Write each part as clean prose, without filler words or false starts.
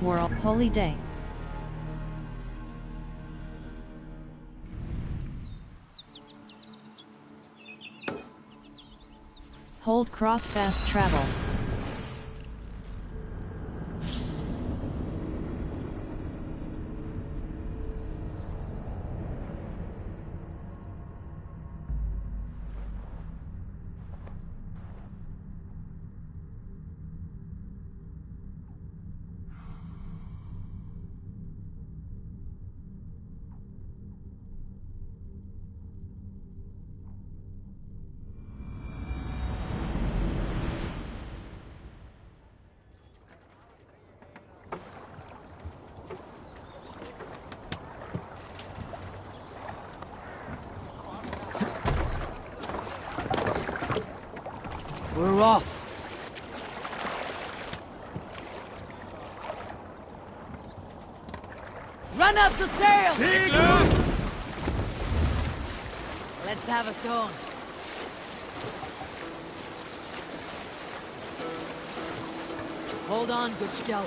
World Holy Day. Hold cross fast travel. We're off. Run up the sail! Let's have a song. Hold on, good scout.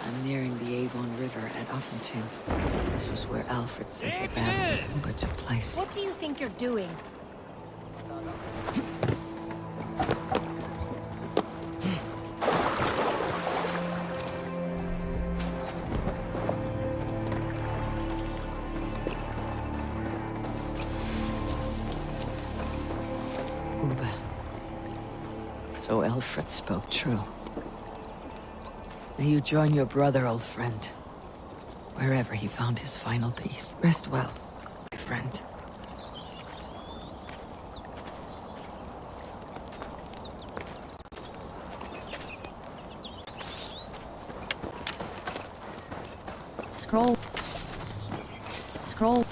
I'm nearing the Avon River at Hamtunscire. This was where Alfred said the battle with Gunnar took place. What do you think you're doing? So Alfred spoke true. May you join your brother, old friend, wherever he found his final peace. Rest well, my friend. Scroll. Scroll.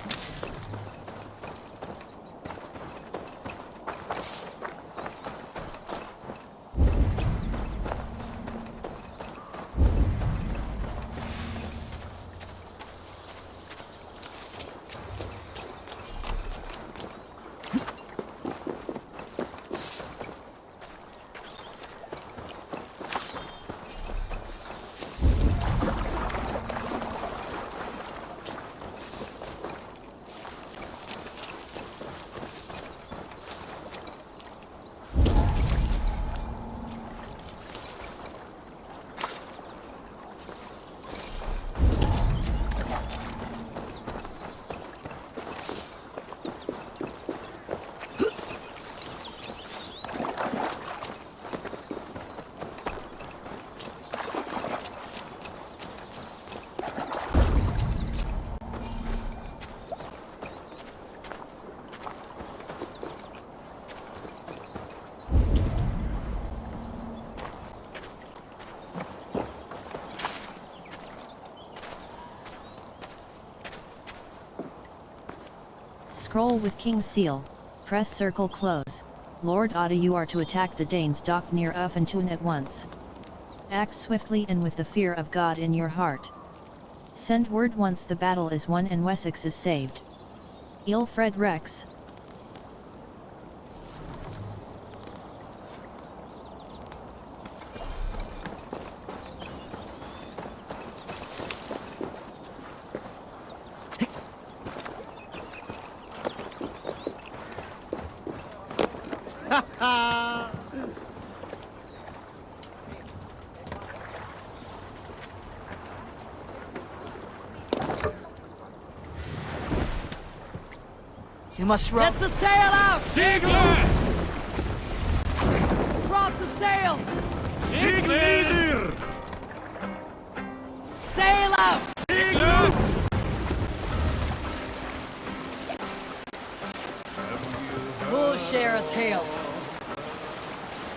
Scroll with King's Seal. Press circle close. Lord Otta, you are to attack the Danes docked near Hamtunscire at once. Act swiftly and with the fear of God in your heart. Send word once the battle is won and Wessex is saved. Ilfred Rex. You must run. Get the sail out! Segler! Drop the sail! Segler! Sail out! Segler! We'll share a tale.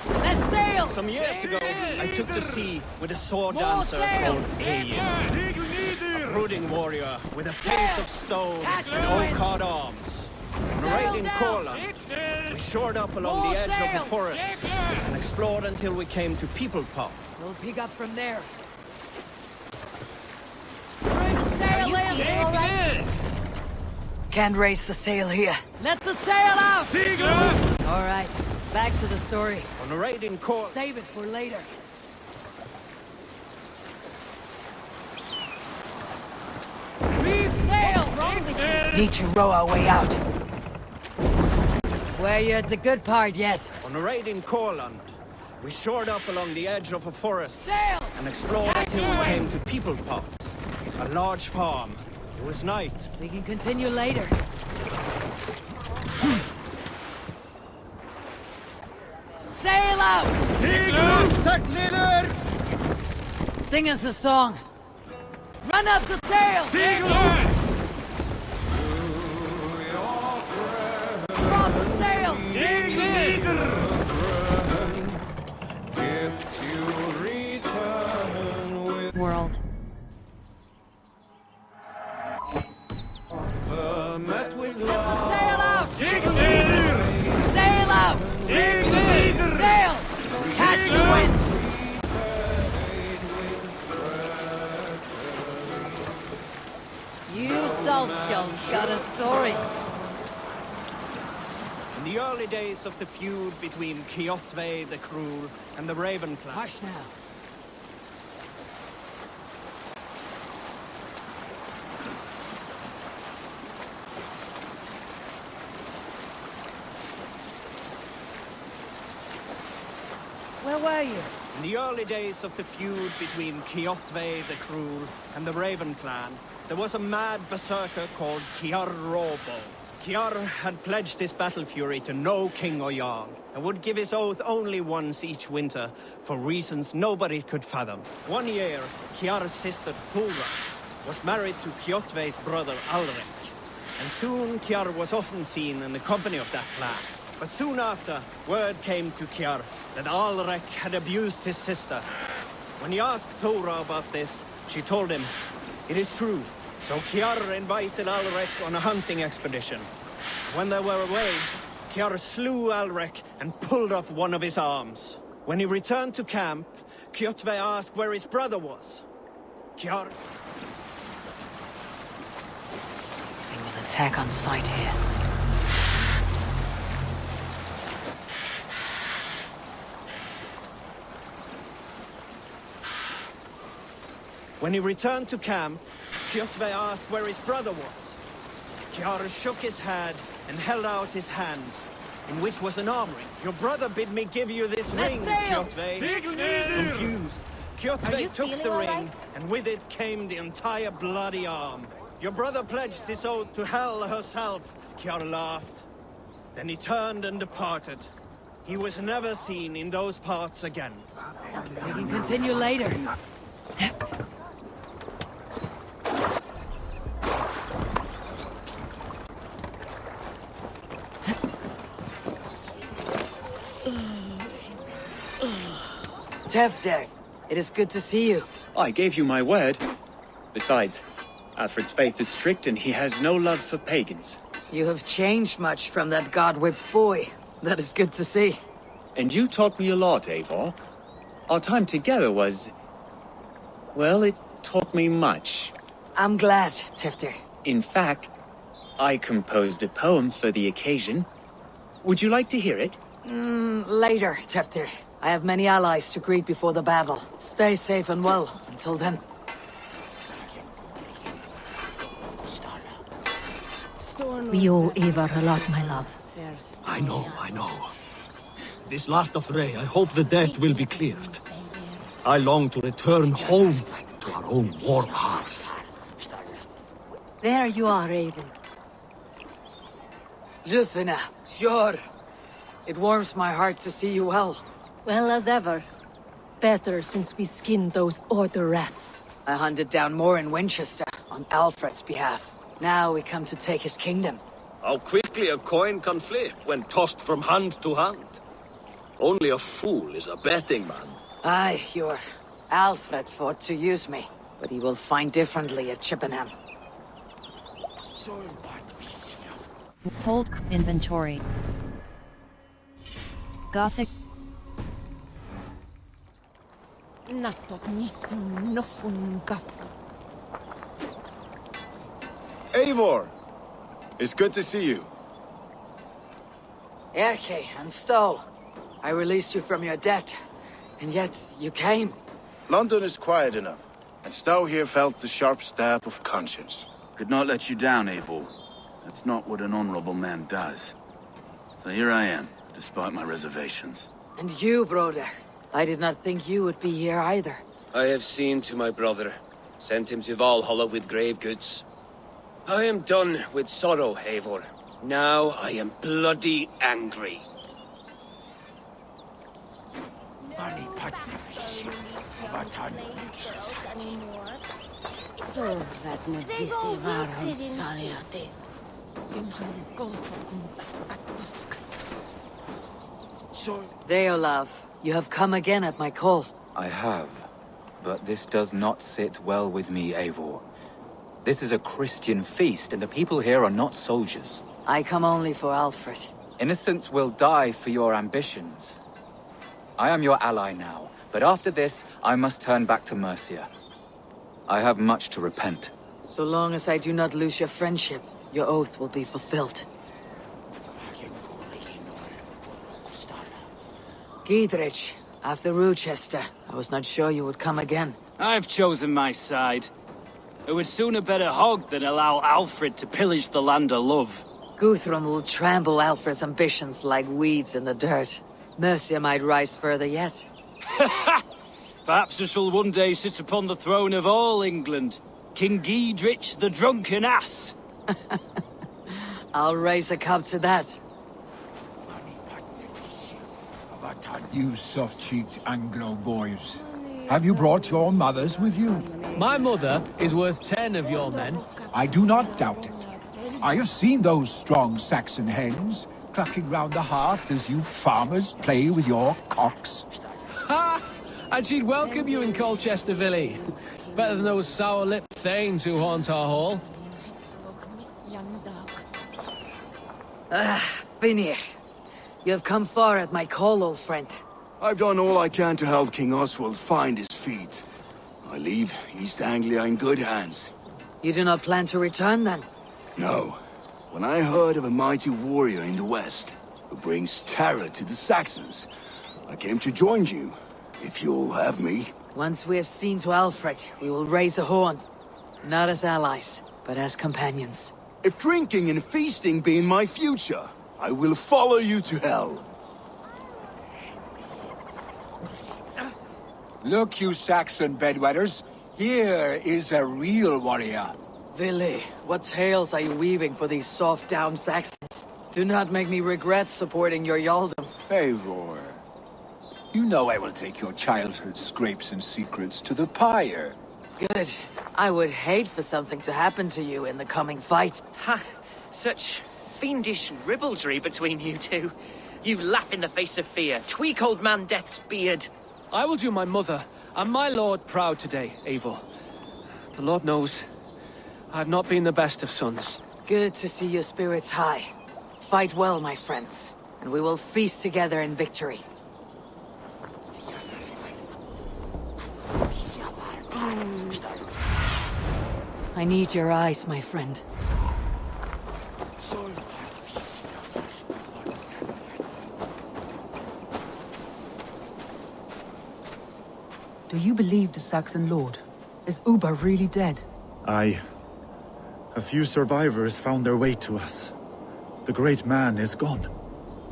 Let's sail! Some years ago, I took to sea with a sword More dancer sail! called Eivor. Segler! A brooding warrior with a face of stone Catch the and wind! oak-cod arms. On a Sail raid in down! Corland, we shored up along More the edge sail! of the forest and explored until we came to People Pop. We'll pick up from there. Bring sail in! Segler! Can't raise the sail here. Let the sail out! Sigla! All right, back to the story. On a raid in Cork, Save it for later. Reef sail! Need to row our way out. Where you at the good part yet? on a raid in Corland, we shored up along the edge of a forest Sail! and explored until we came to People Pots, a large farm. It was night. We can continue later. Sail out! Sigla! Sing us a song. Run up the sail! Sigla! Drop the sail! World. Let the sail out! Sigla! Sail out! Sail! Catch the wind! You Salskjalls got a story. In the early days of the feud between Kjotve the Cruel and the Raven clan, Hush now. Where were you? in the early days of the feud between Kjotve the Cruel and the Raven clan, there was a mad berserker called Kiar Robo. Kiar had pledged his battle fury to no king or jarl, and would give his oath only once each winter, for reasons nobody could fathom. One year, Kiar's sister Thora was married to Kjotve's brother Alrek, and soon Kiar was often seen in the company of that clan. But soon after, word came to Kiar that Alrek had abused his sister. When he asked Thora about this, she told him, "It is true." So Kiar invited Alrek on a hunting expedition. When they were away, Kiar slew Alrek and pulled off one of his arms. When he returned to camp, Kjotve asked where his brother was. Kiar... They will attack on sight here. When he returned to camp, Kjotve asked where his brother was. Kiar shook his head and held out his hand, in which was an arm ring. "Your brother bid me give you this Let's ring, sail! Kjotve." Confused, Are you Kjotve took feeling the all ring, right? and with it came the entire bloody arm. "Your brother pledged his oath to Hel herself," Kiar laughed. Then he turned and departed. He was never seen in those parts again. We can continue later. Tefder, it is good to see you. I gave you my word. Besides, Alfred's faith is strict and he has no love for pagans. You have changed much from that god-whipped boy. That is good to see. And you taught me a lot, Eivor. Our time together was... well, it taught me much. I'm glad, Tefder. In fact, I composed a poem for the occasion. Would you like to hear it? Later, Tefder. I have many allies to greet before the battle. Stay safe and well until then. We owe Eivor a lot, my love. I know. This last affray, I hope the debt will be cleared. I long to return home to our own warm hearth. There you are, Eivor. Lufina, sure. It warms my heart to see you well. Well as ever. Better since we skinned those Order rats. I hunted down more in Winchester on Alfred's behalf. Now we come to take his kingdom. How quickly a coin can flip when tossed from hand to hand. Only a fool is a betting man. Aye, your Alfred fought to use me, but he will find differently at Chippenham. Hold inventory. Gothic. Eivor! It's good to see you. Erke and Stow. I released you from your debt, and yet you came. London is quiet enough, and Stow here felt the sharp stab of conscience. Could not let you down, Eivor. That's not what an honorable man does. So here I am, despite my reservations. And you, brother. I did not think you would be here either. I have seen to my brother, sent him to Valhalla with grave goods. I am done with sorrow, Eivor. Now I am bloody angry. Deolav, you have come again at my call. I have, but this does not sit well with me, Eivor. This is a Christian feast, and the people here are not soldiers. I come only for Alfred. Innocents will die for your ambitions. I am your ally now, but after this, I must turn back to Mercia. I have much to repent. So long as I do not lose your friendship, your oath will be fulfilled. Giedrich, after Rochester, I was not sure you would come again. I've chosen my side. I would sooner bet a hog than allow Alfred to pillage the land of love. Guthrum will trample Alfred's ambitions like weeds in the dirt. Mercia might rise further yet. Perhaps I shall one day sit upon the throne of all England. King Giedrich the drunken ass. I'll raise a cup to that. You soft-cheeked Anglo boys. Have you brought your mothers with you? My mother is worth 10 of your men. I do not doubt it. I have seen those strong Saxon hens clucking round the hearth as you farmers play with your cocks. Ha! And she'd welcome you in Colchester, Villy. Better than those sour-lipped thanes who haunt our hall. Vinir. You have come far at my call, old friend. I've done all I can to help King Oswald find his feet. I leave East Anglia in good hands. You do not plan to return, then? No. When I heard of a mighty warrior in the west, who brings terror to the Saxons, I came to join you, if you'll have me. Once we have seen to Alfred, we will raise a horn. Not as allies, but as companions. If drinking and feasting be in my future, I will follow you to hell. Look, you Saxon bedwetters. Here is a real warrior. Villy, what tales are you weaving for these soft-down Saxons? Do not make me regret supporting your Yaldom. Eivor, you know I will take your childhood scrapes and secrets to the pyre. Good. I would hate for something to happen to you in the coming fight. Ha! Such fiendish ribaldry between you two. You laugh in the face of fear, tweak old man Death's beard. I will do my mother and my lord proud today, Eivor. The Lord knows, I have not been the best of sons. Good to see your spirits high. Fight well, my friends, and we will feast together in victory. I need your eyes, my friend. Do you believe the Saxon lord? Is Uber really dead? Aye. A few survivors found their way to us. The great man is gone.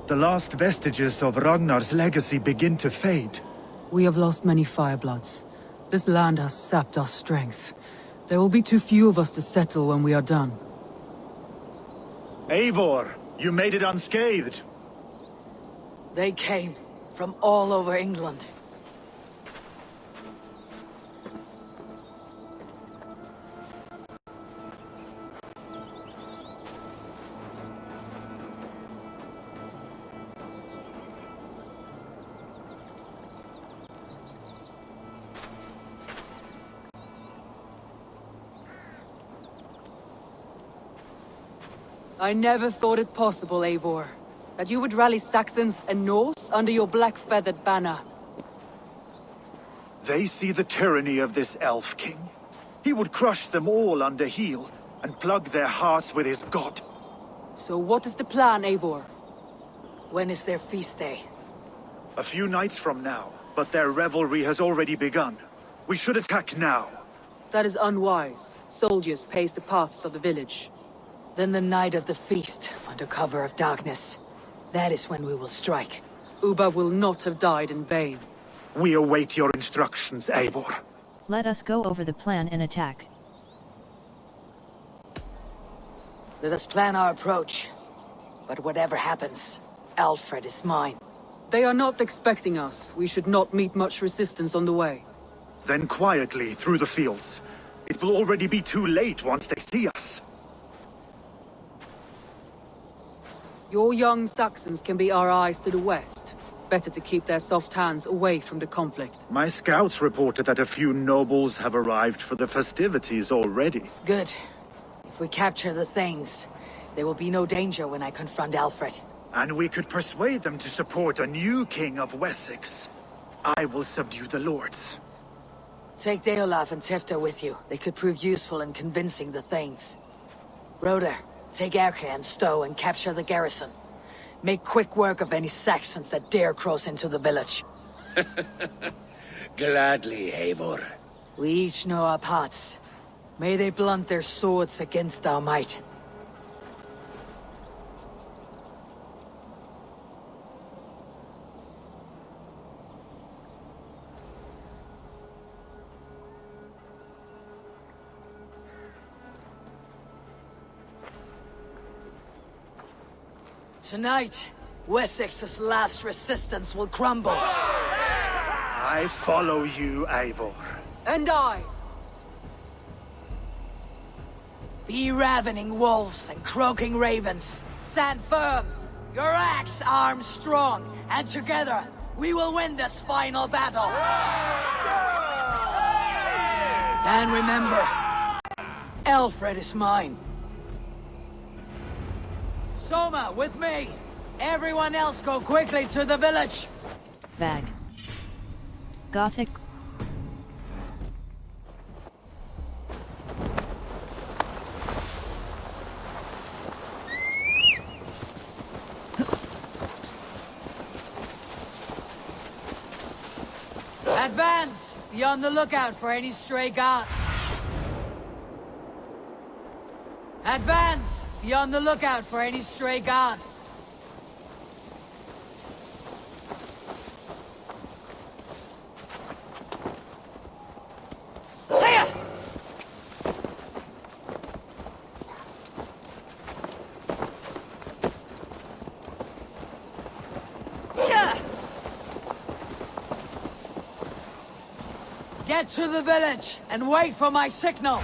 The last vestiges of Ragnar's legacy begin to fade. We have lost many firebloods. This land has sapped our strength. There will be too few of us to settle when we are done. Eivor, you made it unscathed. They came from all over England. I never thought it possible, Eivor, that you would rally Saxons and Norse under your black-feathered banner. They see the tyranny of this elf king. He would crush them all under heel and plug their hearts with his god. So what is the plan, Eivor? When is their feast day? A few nights from now, but their revelry has already begun. We should attack now. That is unwise. Soldiers pace the paths of the village. Then the night of the feast, under cover of darkness. That is when we will strike. Ubba will not have died in vain. We await your instructions, Eivor. Let us go over the plan and attack. Let us plan our approach. But whatever happens, Alfred is mine. They are not expecting us. We should not meet much resistance on the way. Then quietly through the fields. It will already be too late once they see us. Your young Saxons can be our eyes to the west. Better to keep their soft hands away from the conflict. My scouts reported that a few nobles have arrived for the festivities already. Good. If we capture the Thanes, there will be no danger when I confront Alfred. And we could persuade them to support a new king of Wessex. I will subdue the lords. Take Deolaf and Tifta with you. They could prove useful in convincing the Thanes. Roder, take Erke and Stowe and capture the garrison. Make quick work of any Saxons that dare cross into the village. Gladly, Eivor. We each know our parts. May they blunt their swords against our might. Tonight, Wessex's last resistance will crumble. I follow you, Eivor. And I! Be ravening wolves and croaking ravens. Stand firm. Your axe arms strong. And together, we will win this final battle. And remember, Alfred is mine. Soma, with me! Everyone else go quickly to the village! Bag. Gothic. Advance! Be on the lookout for any stray guards. Advance! Be on the lookout for any stray guards. Get to the village and wait for my signal.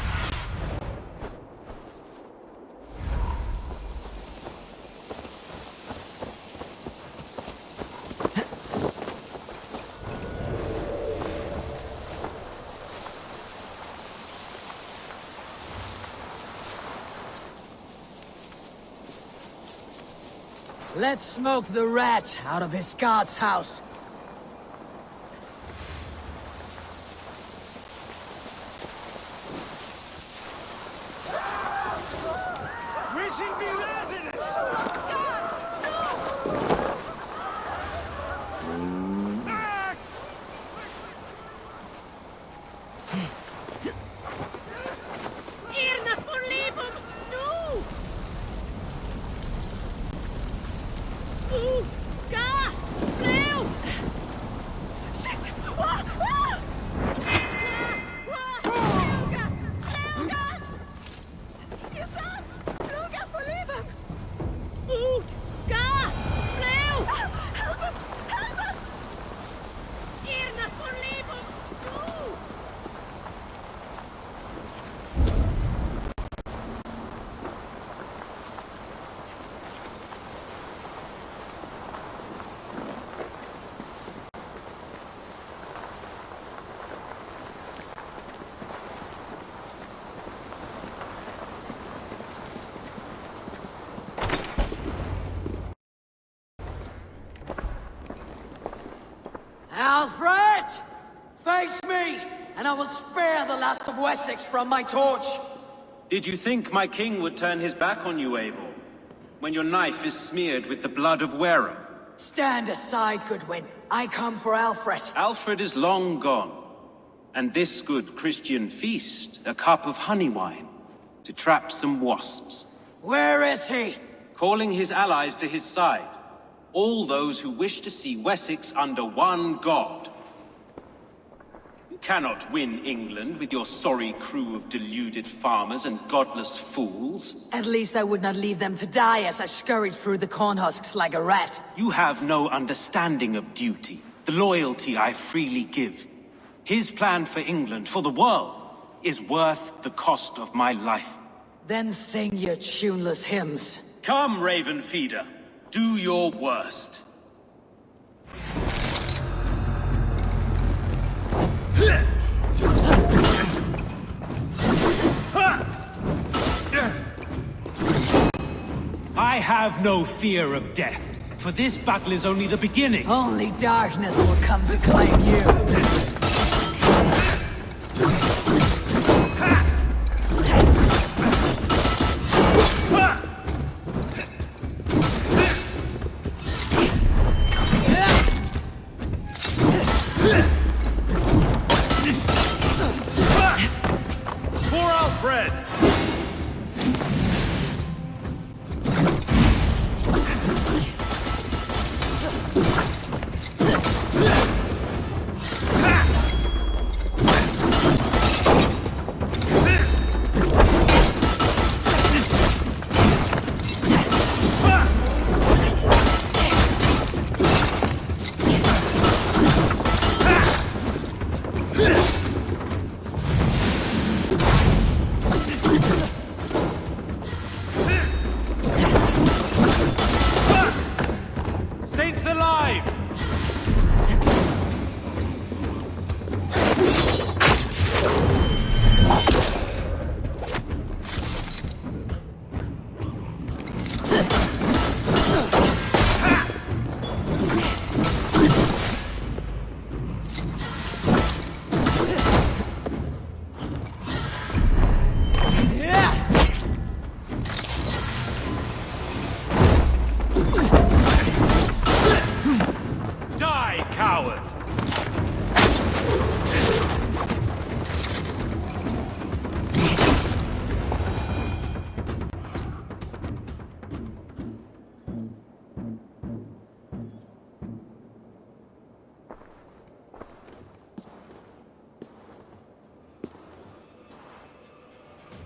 Let's smoke the rat out of his guard's house. Alfred! Face me, and I will spare the last of Wessex from my torch. Did you think my king would turn his back on you, Eivor? when your knife is smeared with the blood of wearer? Stand aside, Goodwin. I come for Alfred. Alfred is long gone. And this good Christian feast, a cup of honey wine, to trap some wasps. Where is he? Calling his allies to his side. All those who wish to see Wessex under one god. You cannot win England with your sorry crew of deluded farmers and godless fools. At least I would not leave them to die as I scurried through the corn husks like a rat. You have no understanding of duty, the loyalty I freely give. His plan for England, for the world, is worth the cost of my life. Then sing your tuneless hymns. Come, Raven Feeder. Do your worst. I have no fear of death, for this battle is only the beginning. Only darkness will come to claim you.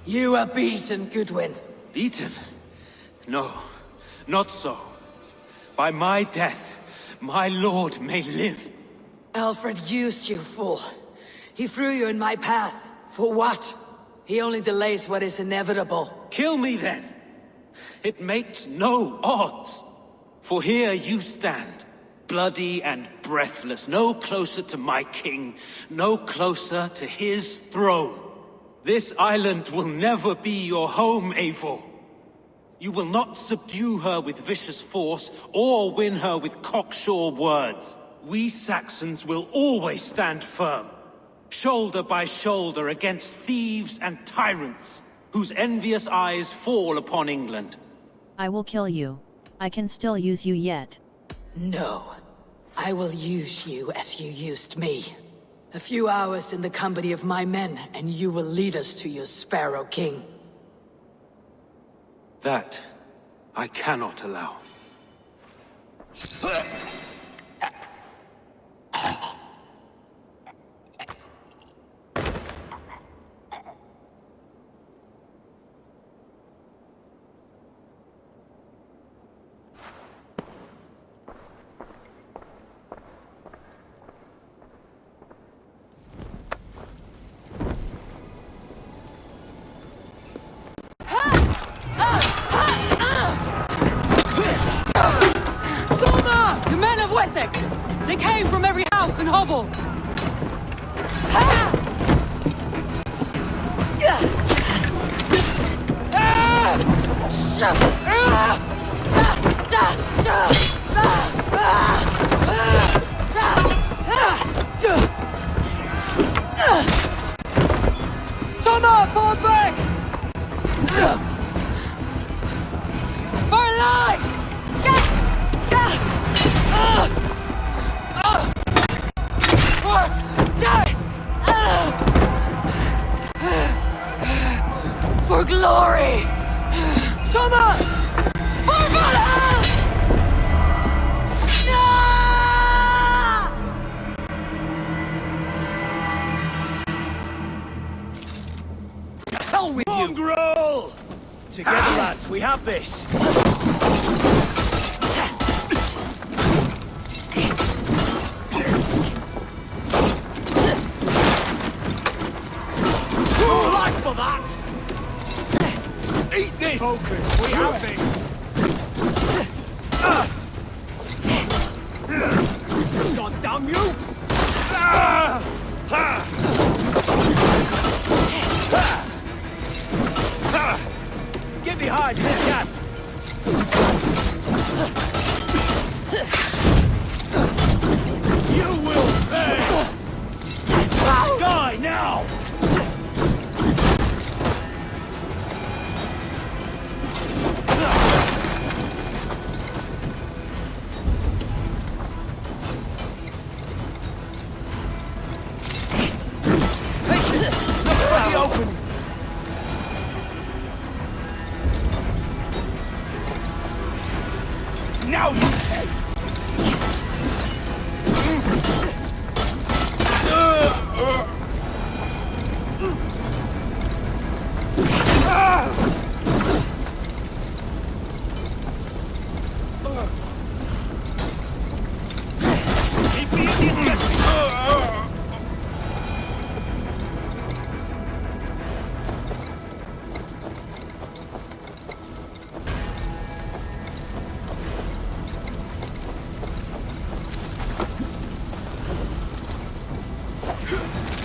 You are beaten, Goodwin. Beaten? No, not so. By my death, my lord may live. Alfred used you, fool. He threw you in my path. For what? He only delays what is inevitable. Kill me then. It makes no odds. For here you stand, bloody and breathless, no closer to my king, no closer to his throne. This island will never be your home, Eivor. You will not subdue her with vicious force, or win her with cocksure words. We Saxons will always stand firm, shoulder by shoulder against thieves and tyrants, whose envious eyes fall upon England. I will kill you. I can still use you yet. No. I will use you as you used me. A few hours in the company of my men, and you will lead us to your Sparrow King. That I cannot allow. Wessex! They came from every house and hovel! Toma, fall back! For life! glory! Summer! For Valhalla! Hell with you! Mongrel! Together, lads, we have this! More life for that! Eat this! Focus, we have this! God damn you! Get behind this gap! You will pay! Die now! Open! Now you pay! Keep me guessing!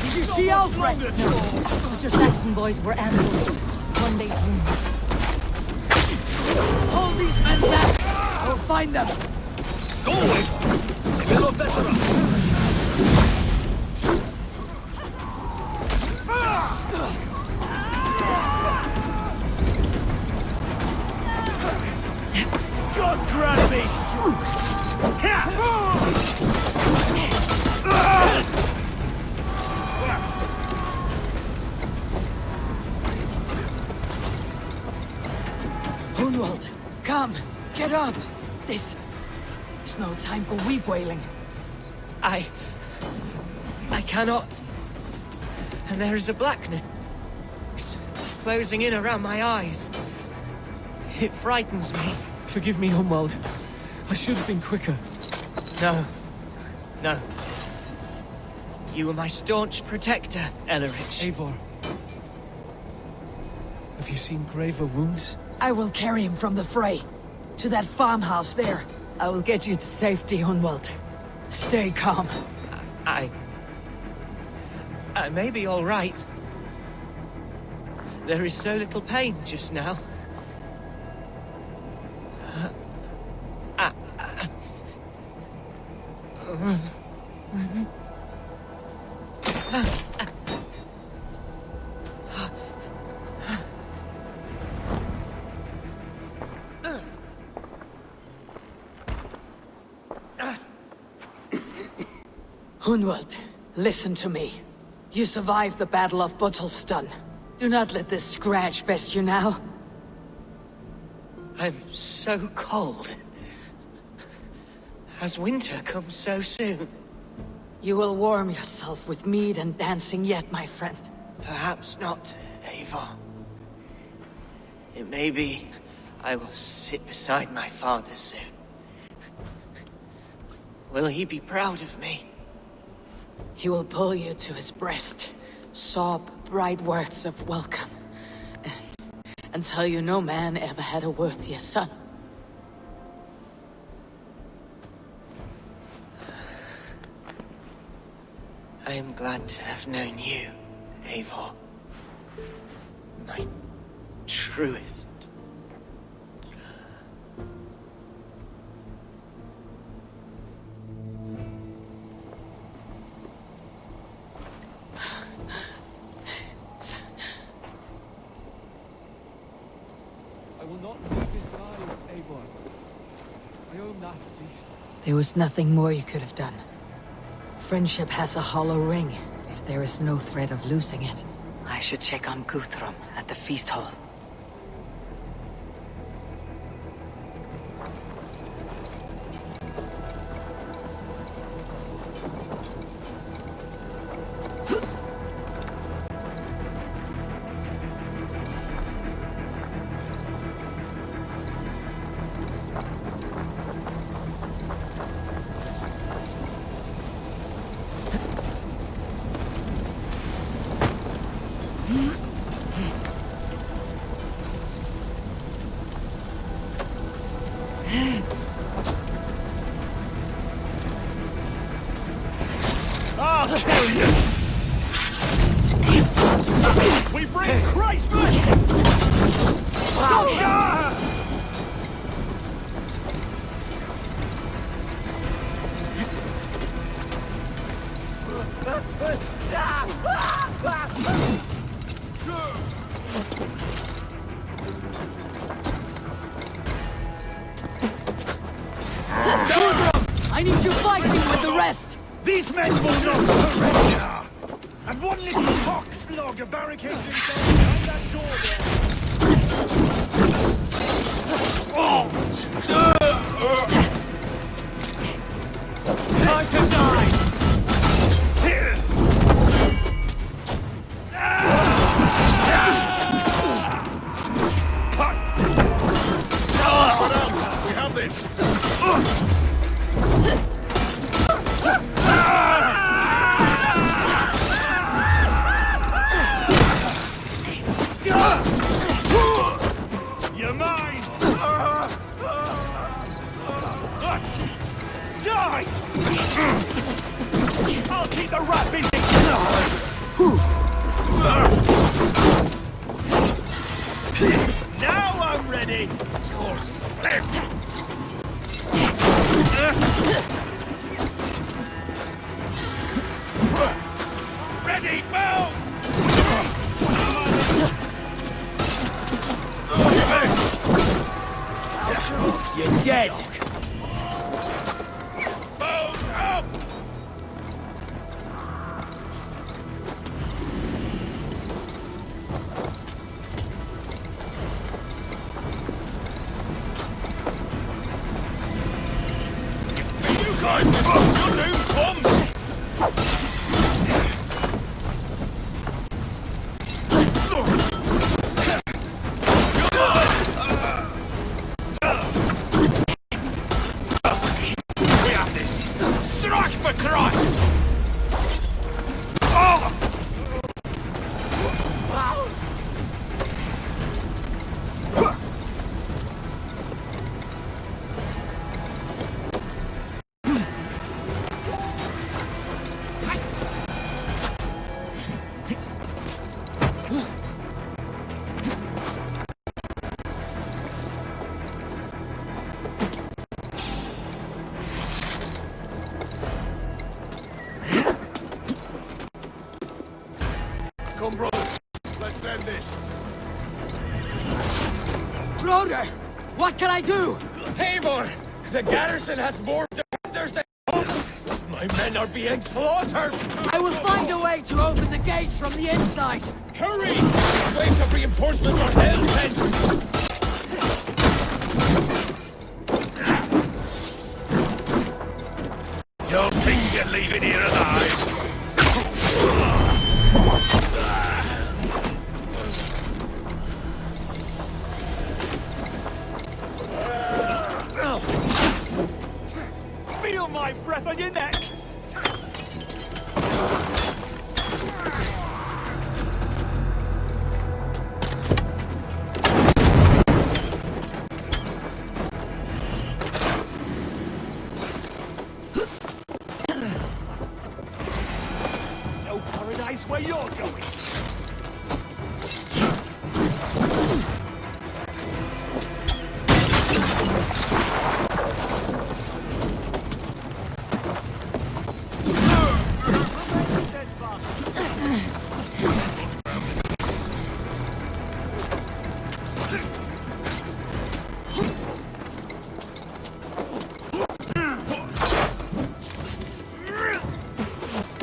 Did you see Alfred? No. Your Saxon boys were ambushed. One day's wounded. Hold these men back! I will find them! Go away! They will better us! God Grand Maegester! Hunwald, come, get up! It's no time for weep wailing. I cannot. And there is a blackness closing in around my eyes. It frightens me. Forgive me, Hunwald. I should have been quicker. No. No. You were my staunch protector, Ellerich. Eivor. Have you seen graver wounds? I will carry him from the fray. To that farmhouse there. I will get you to safety, Hunwald. Stay calm. I may be all right. There is so little pain just now. Hunwald, listen to me. You survived the Battle of Botolfston. Do not let this scratch best you now. I'm so cold. Has winter come so soon? You will warm yourself with mead and dancing yet, my friend. Perhaps not, Eivor. It may be I will sit beside my father soon. Will he be proud of me? He will pull you to his breast, sob bright words of welcome, and tell you no man ever had a worthier son. I am glad to have known you, Eivor. My truest. I will not leave his side, Eivor. I own that at least. There was nothing more you could have done. Friendship has a hollow ring, if there is no threat of losing it. I should check on Guthrum at the feast hall. I'll kill you! We bring Christmas! I need you fighting with the rest! These men will not surrender! And one little cock slogger barricades himself behind that door there. Time to die! We have this! You're mine! That's it! Die! I'll keep the rat busy! Now I'm ready! You're slim! Ready, move! You're dead! Move up! You guys, your doom comes! Strike for Christ! Oh! Come, brothers. Let's end this. Broder! What can I do? Eivor! The garrison has more defenders than my men are being slaughtered! I will find a way to open the gates from the inside! Hurry! Waves of reinforcements are hell sent! Don't think you're leaving here alive! Feel my breath on your neck! No paradise where you're going!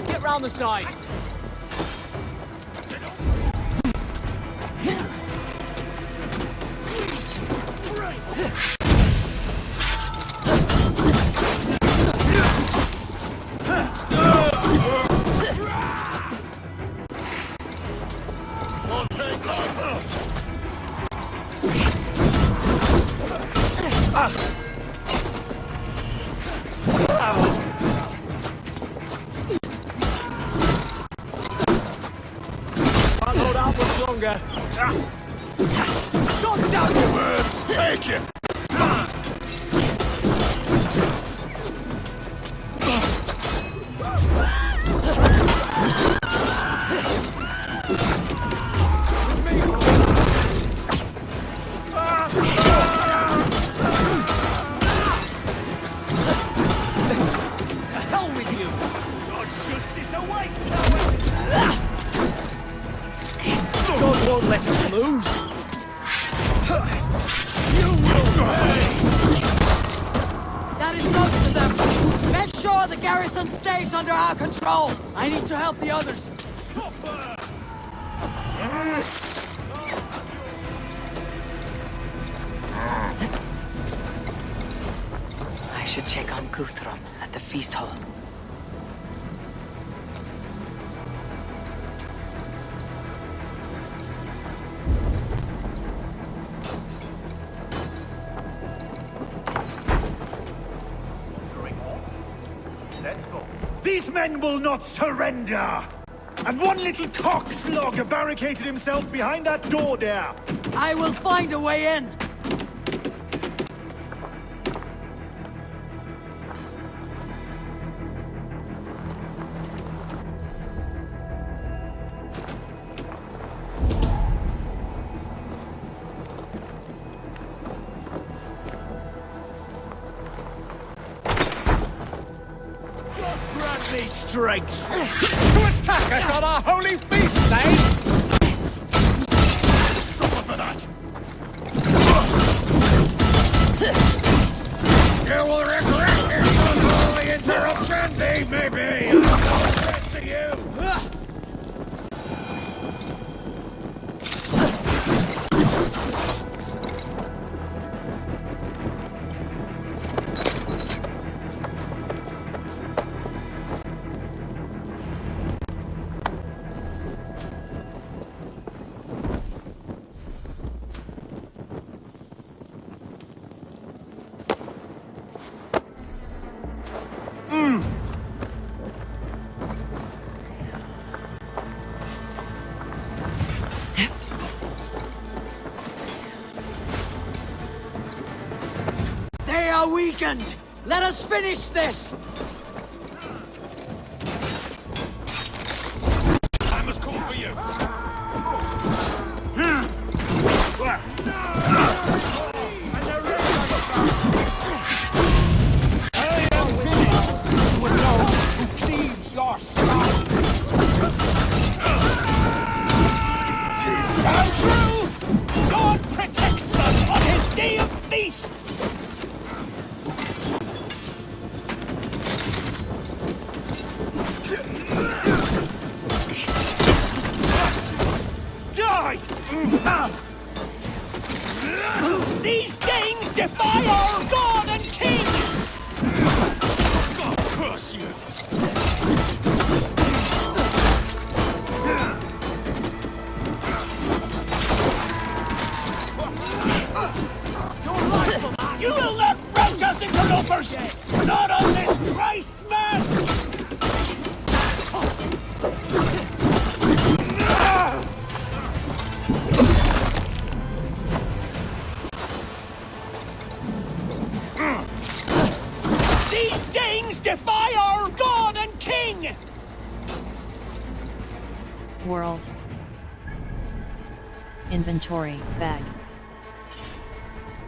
Get round the side! Can't hold out much longer. Shot down your words! Take it! God won't let us lose. You will pay! That is most of them. Make sure the garrison stays under our control. I need to help the others. I should check on Guthrum at the feast hall. Let's go. These men will not surrender! And one little cockflogger barricaded himself behind that door there! I will find a way in! Grant me strength to attack us on our holy feast, eh? Suffer for that! You will regret this unholy interruption! They may be! I'll to you! They are weakened! Let us finish this! I must call for you! I am he would know who cleaves your side! Stand true! God protects us on his day of feasts! Die! These Danes defy our God and King! God curse you! You will not rout us, interlopers! Not on this Christ Mass! These Danes defy our God and King! World. Inventory, bag.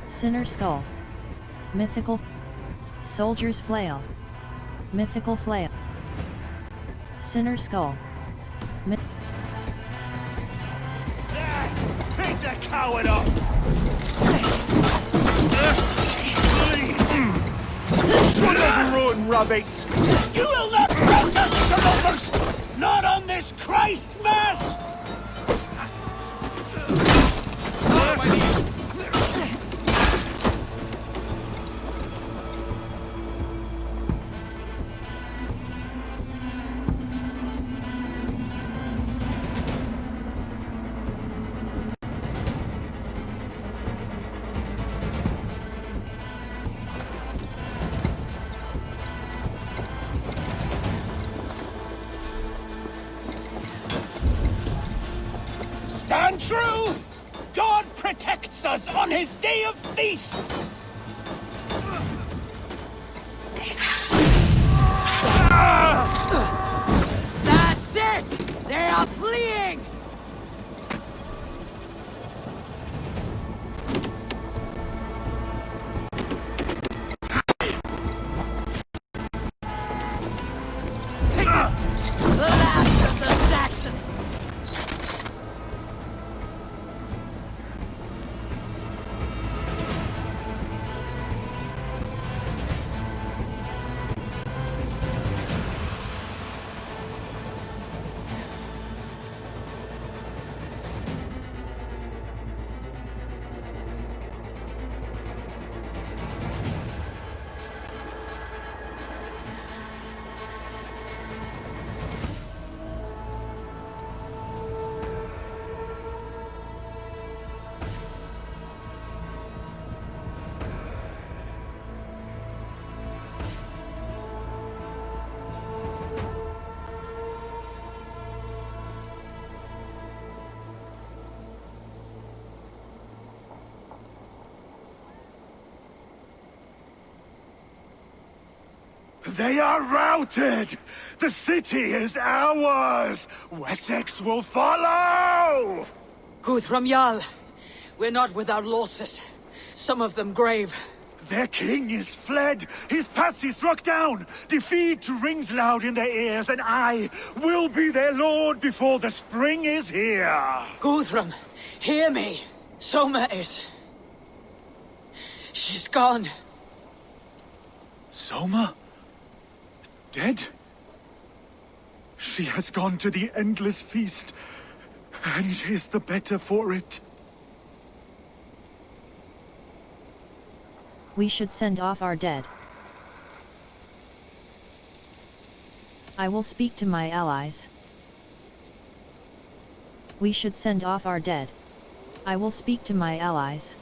Sinner skull. Mythical. Soldier's flail. Mythical flail. Sinner skull. Take the coward off! Shut up, run, rabbit! You will not rout us, interlopers! Not on this Christ Mass! Stand true! God protects us on his day of feasts! That's it! They are fleeing! The last of the Saxon! They are routed! The city is ours! Wessex will follow! Guthrum Jarl, we're not without losses. Some of them grave. Their king is fled! His patsy struck down! Defeat rings loud in their ears, and I will be their lord before the spring is here! Guthrum, hear me! Soma is... she's gone. Soma? Dead? She has gone to the endless feast, and is the better for it. We should send off our dead. I will speak to my allies. We should send off our dead. I will speak to my allies.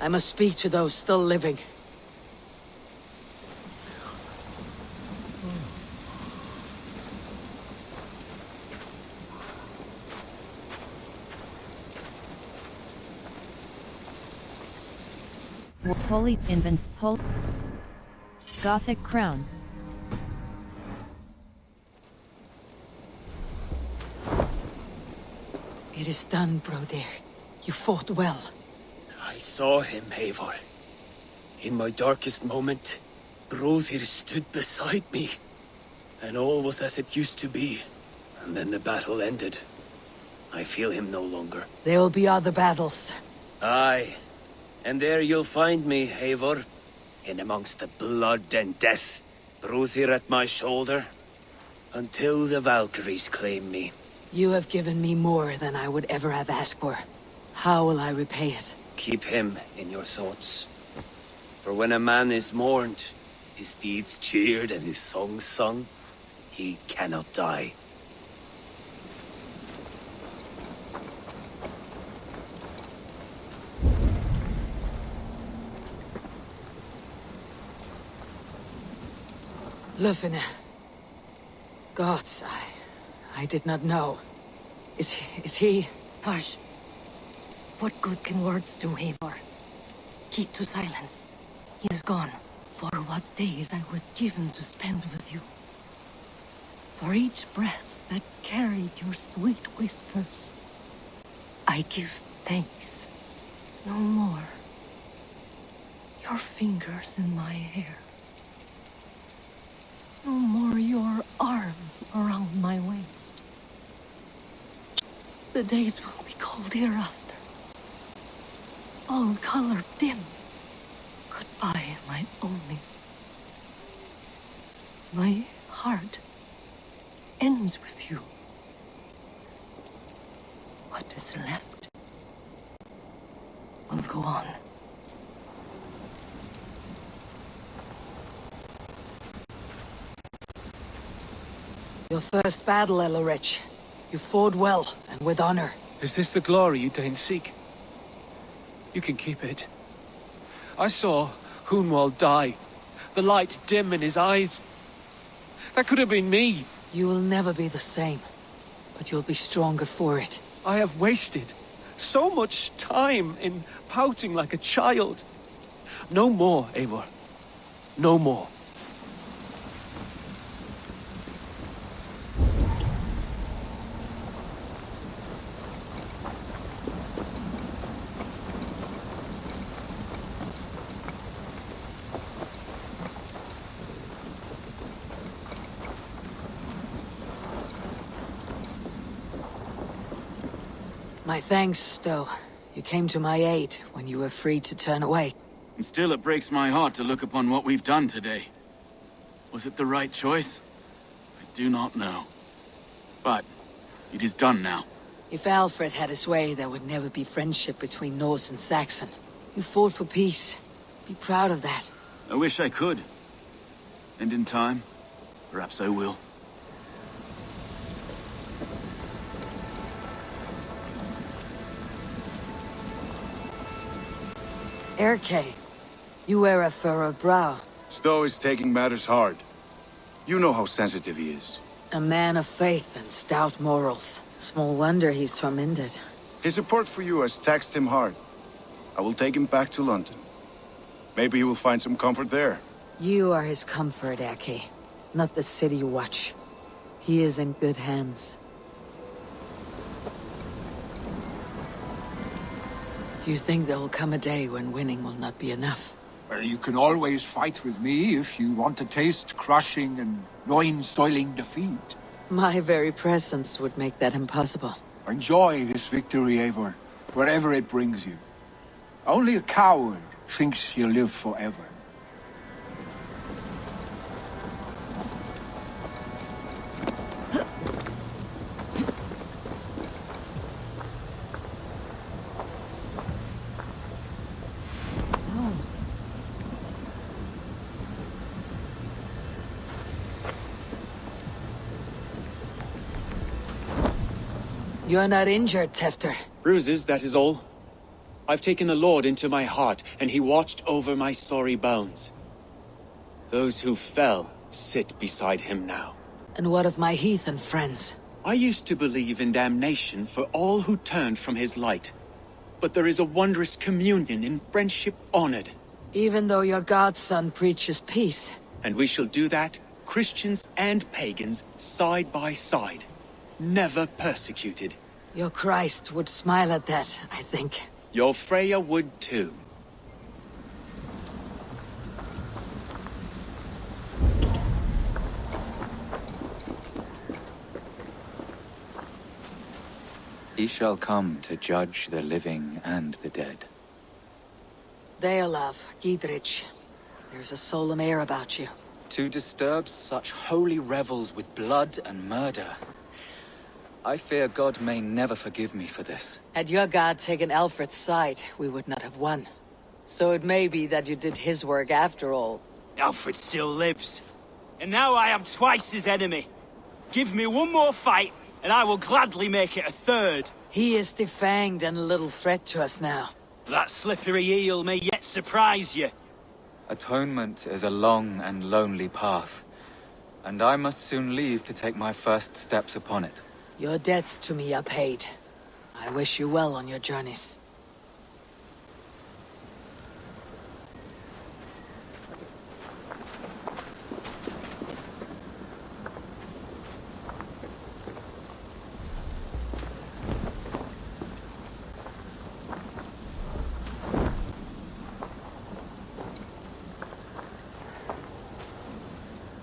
I must speak to those still living. Holy Invent Holy Gothic Crown. It is done, Brodir. You fought well. I saw him, Eivor. In my darkest moment, Brodir stood beside me. And all was as it used to be. And then the battle ended. I feel him no longer. There will be other battles. Aye. And there you'll find me, Eivor. In amongst the blood and death. Brodir at my shoulder. Until the Valkyries claim me. You have given me more than I would ever have asked for. How will I repay it? Keep him in your thoughts. For when a man is mourned, his deeds cheered and his songs sung, he cannot die. Lufina. Gods, I did not know. Is he... Hush. What good can words do, Eivor? Keep to silence. He is gone. For what days I was given to spend with you. For each breath that carried your sweet whispers. I give thanks. No more. Your fingers in my hair. No more your arms around my waist. The days will be cold hereafter. All color dimmed. Goodbye, my only. My heart ends with you. What is left will go on. Your first battle, Elorich. You fought well, and with honor. Is this the glory you deign seek? You can keep it. I saw Hunwald die. The light dim in his eyes. That could have been me. You will never be the same. But you'll be stronger for it. I have wasted so much time in pouting like a child. No more, Eivor. No more. My thanks, Stowe. You came to my aid when you were free to turn away. And still it breaks my heart to look upon what we've done today. Was it the right choice? I do not know. But it is done now. If Alfred had his way, there would never be friendship between Norse and Saxon. You fought for peace. Be proud of that. I wish I could. And in time, perhaps I will. Erke, you wear a furrowed brow. Stowe is taking matters hard. You know how sensitive he is. A man of faith and stout morals. Small wonder he's tormented. His support for you has taxed him hard. I will take him back to London. Maybe he will find some comfort there. You are his comfort, Erke. Not the city watch. He is in good hands. Do you think there will come a day when winning will not be enough? Well, you can always fight with me if you want to taste crushing and loin-soiling defeat. My very presence would make that impossible. Enjoy this victory, Eivor, wherever it brings you. Only a coward thinks he'll live forever. You're not injured, Tefter. Bruises, that is all. I've taken the Lord into my heart, and he watched over my sorry bones. Those who fell sit beside him now. And what of my heathen friends? I used to believe in damnation for all who turned from his light. But there is a wondrous communion in friendship honored. Even though your godson preaches peace. And we shall do that, Christians and pagans, side by side. Never persecuted. Your Christ would smile at that, I think. Your Freya would too. He shall come to judge the living and the dead. Deolav, Gidrich, there's a solemn air about you. To disturb such holy revels with blood and murder. I fear God may never forgive me for this. Had your god taken Alfred's side, we would not have won. So it may be that you did his work after all. Alfred still lives. And now I am twice his enemy. Give me one more fight, and I will gladly make it a third. He is defanged and a little threat to us now. That slippery eel may yet surprise you. Atonement is a long and lonely path, and I must soon leave to take my first steps upon it. Your debts to me are paid. I wish you well on your journeys.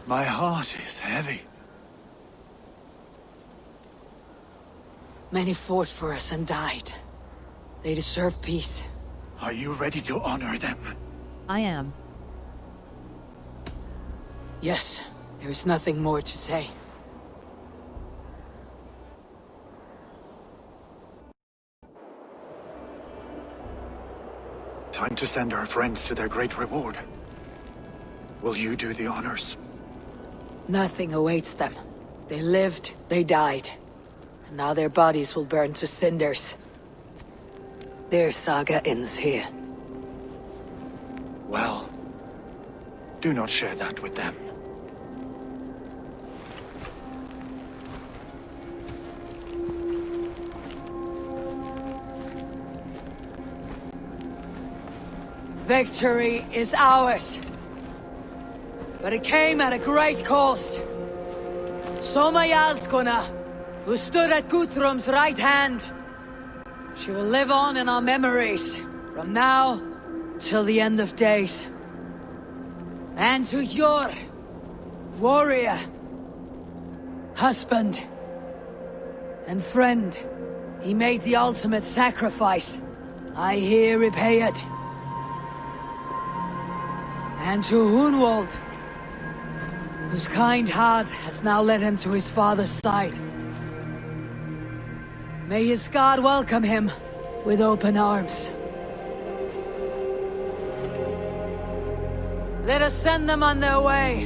My heart is heavy. Many fought for us and died. They deserve peace. Are you ready to honor them? I am. Yes, there is nothing more to say. Time to send our friends to their great reward. Will you do the honors? Nothing awaits them. They lived, they died. And now their bodies will burn to cinders. Their saga ends here. Well, do not share that with them. Victory is ours. But it came at a great cost. Soma Gunnar, who stood at Guthrum's right hand. She will live on in our memories, from now till the end of days. And to your warrior, husband, and friend, he made the ultimate sacrifice. I here repay it. And to Hunwald, whose kind heart has now led him to his father's side. May his God welcome him with open arms. Let us send them on their way.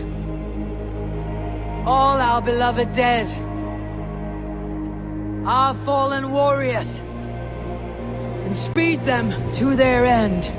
All our beloved dead. Our fallen warriors. And speed them to their end.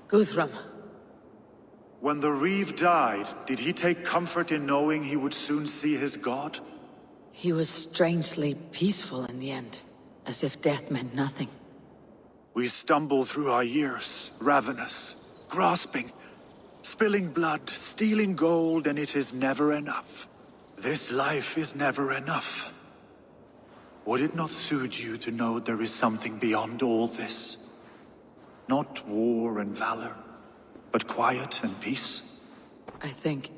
Guthrum. When the Reeve died, did he take comfort in knowing he would soon see his god? He was strangely peaceful in the end, as if death meant nothing. We stumble through our years, ravenous, grasping, spilling blood, stealing gold, and it is never enough. This life is never enough. Would it not soothe you to know there is something beyond all this? Not war and valor, but quiet and peace? I think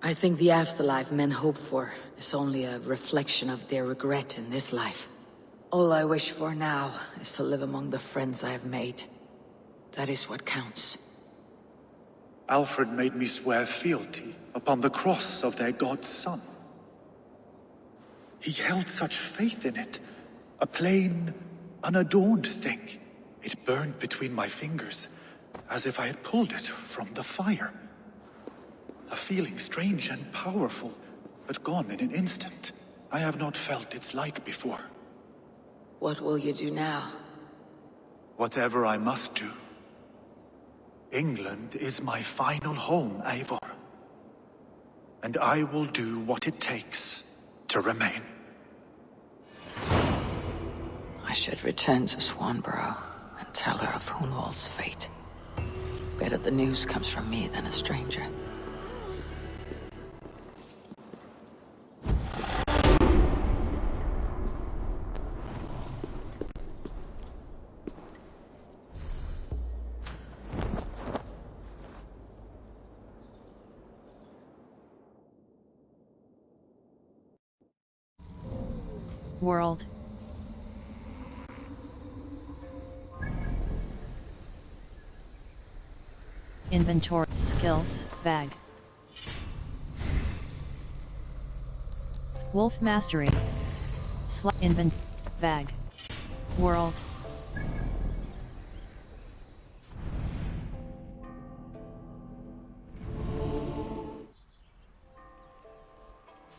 the afterlife men hope for is only a reflection of their regret in this life. All I wish for now is to live among the friends I have made. That is what counts. Alfred made me swear fealty upon the cross of their god's son. He held such faith in it, a plain, unadorned thing. It burned between my fingers, as if I had pulled it from the fire. A feeling strange and powerful, but gone in an instant. I have not felt its like before. What will you do now? Whatever I must do. England is my final home, Eivor. And I will do what it takes to remain. I should return to Swanborough and tell her of Hunwald's fate. Better the news comes from me than a stranger. World. Inventory. Skills. Bag. Wolf Mastery. Invent. Bag. World.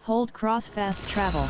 Hold cross fast travel.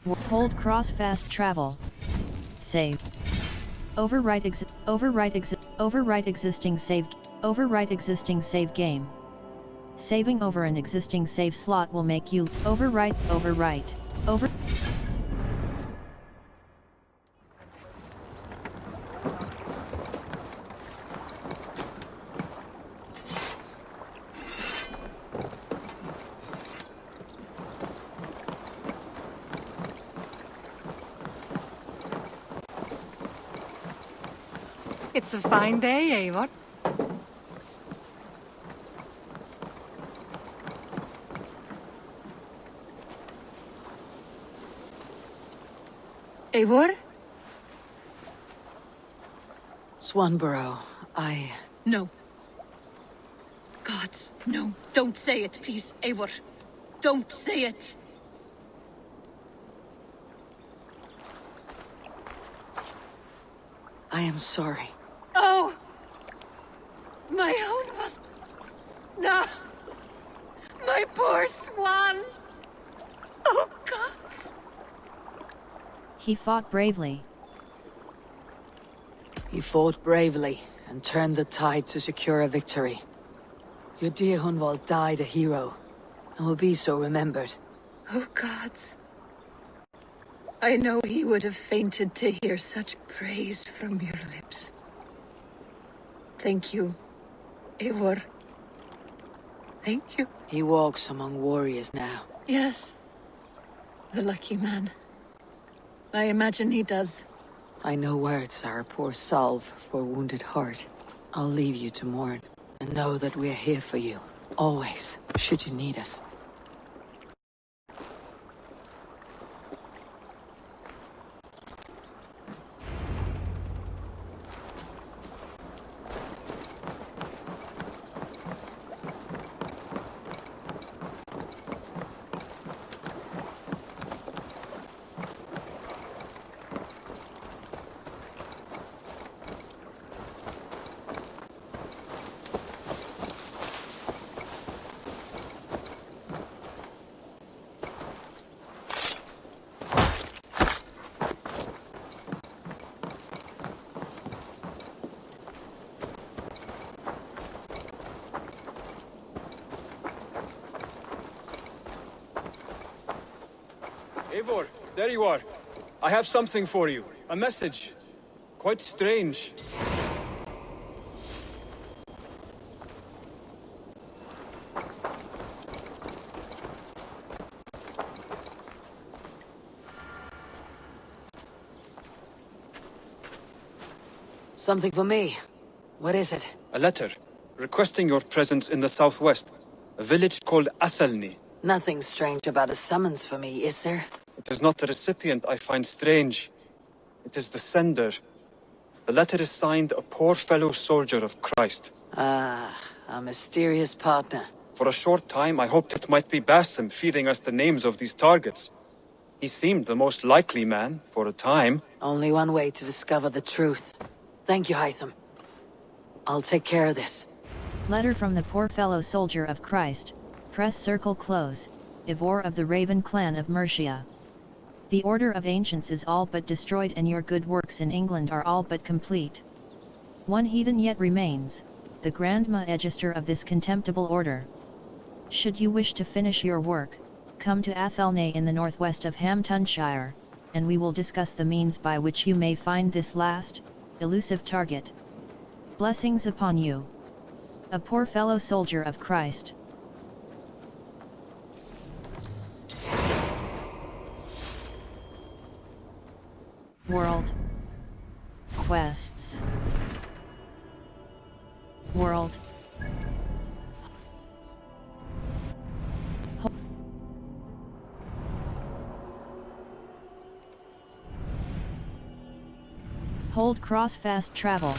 Hold cross fast travel. Save. Overwrite existing save. Overwrite existing save game. Saving over an existing save slot will make you overwrite. It's a fine day, Eivor. Eivor? Swanborough, No. Gods, no. Don't say it, please, Eivor. Don't say it! I am sorry. Oh! My own one! No! My poor swan! Oh, gods! He fought bravely. He fought bravely and turned the tide to secure a victory. Your dear Hunwald died a hero, and will be so remembered. Oh, gods. I know he would have fainted to hear such praise from your lips. Thank you, Eivor. Thank you. He walks among warriors now. Yes. The lucky man. I imagine he does. I know words are a poor salve for a wounded heart. I'll leave you to mourn, and know that we're here for you, always, should you need us. Eivor, there you are. I have something for you. A message. Quite strange. Something for me. What is it? A letter, requesting your presence in the southwest. A village called Athelney. Nothing strange about a summons for me, is there? It is not the recipient I find strange. It is the sender. The letter is signed a poor fellow soldier of Christ. Ah, a mysterious partner. For a short time, I hoped it might be Basim feeding us the names of these targets. He seemed the most likely man, for a time. Only one way to discover the truth. Thank you, Hytham. I'll take care of this. Letter from the poor fellow soldier of Christ. Press circle close. Eivor of the Raven clan of Mercia. The order of ancients is all but destroyed, and your good works in England are all but complete. One heathen yet remains, the Grand Maegester of this contemptible order. Should you wish to finish your work, come to Athelney in the northwest of Hamtunscire, and we will discuss the means by which you may find this last, elusive target. Blessings upon you. A poor fellow soldier of Christ. World quests. World hold cross fast travel.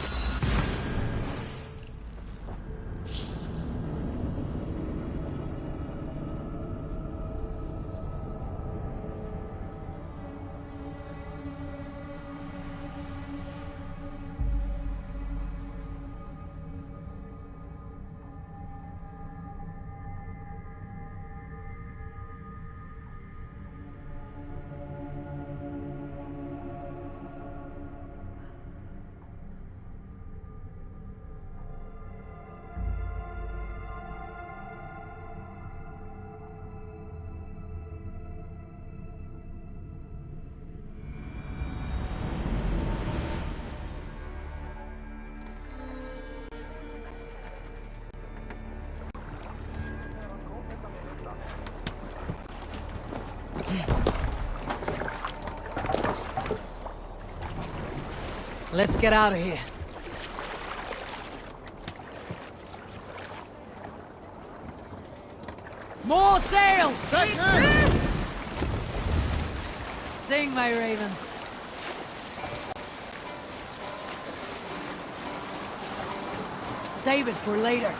Let's get out of here. More sail! Sing, my ravens. Save it for later.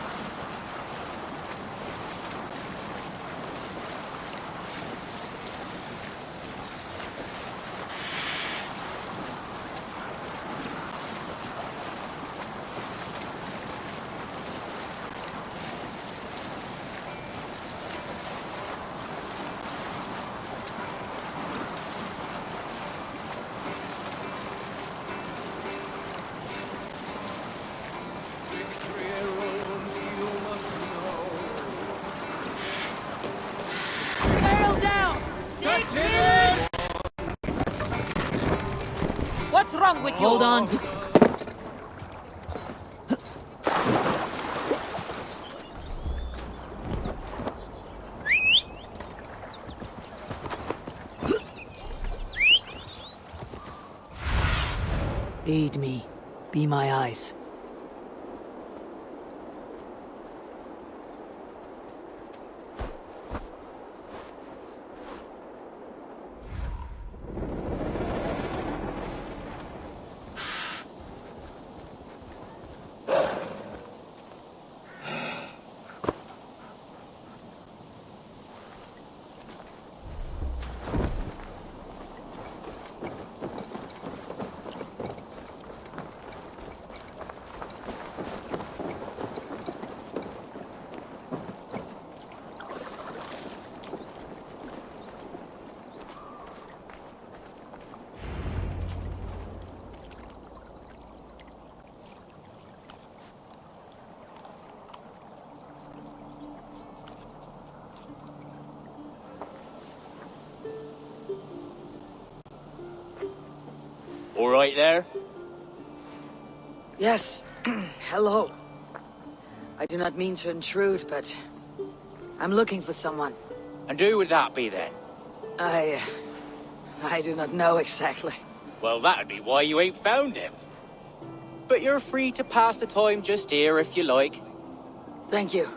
What's wrong with you? Hold on. Aid me. Be my eyes. All right there? Yes. Hello. I do not mean to intrude, but I'm looking for someone. And who would that be then? I do not know exactly. Well, that'd be why you ain't found him. But you're free to pass the time just here if you like. Thank you.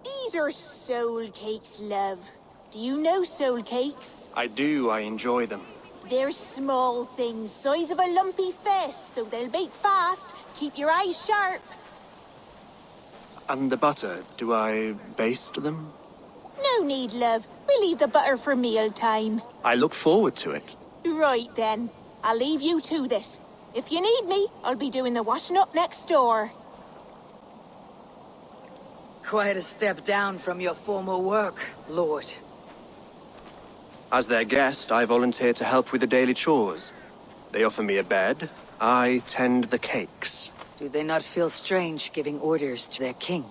These are soul cakes, love. Do you know soul cakes? I do, I enjoy them. They're small things, size of a lumpy fist, so they'll bake fast. Keep your eyes sharp. And the butter, do I baste them? No need, love. We'll leave the butter for mealtime. I look forward to it. Right then. I'll leave you to this. If you need me, I'll be doing the washing up next door. Quite a step down from your former work, Lord. As their guest, I volunteered to help with the daily chores. They offer me a bed. I tend the cakes. Do they not feel strange giving orders to their king?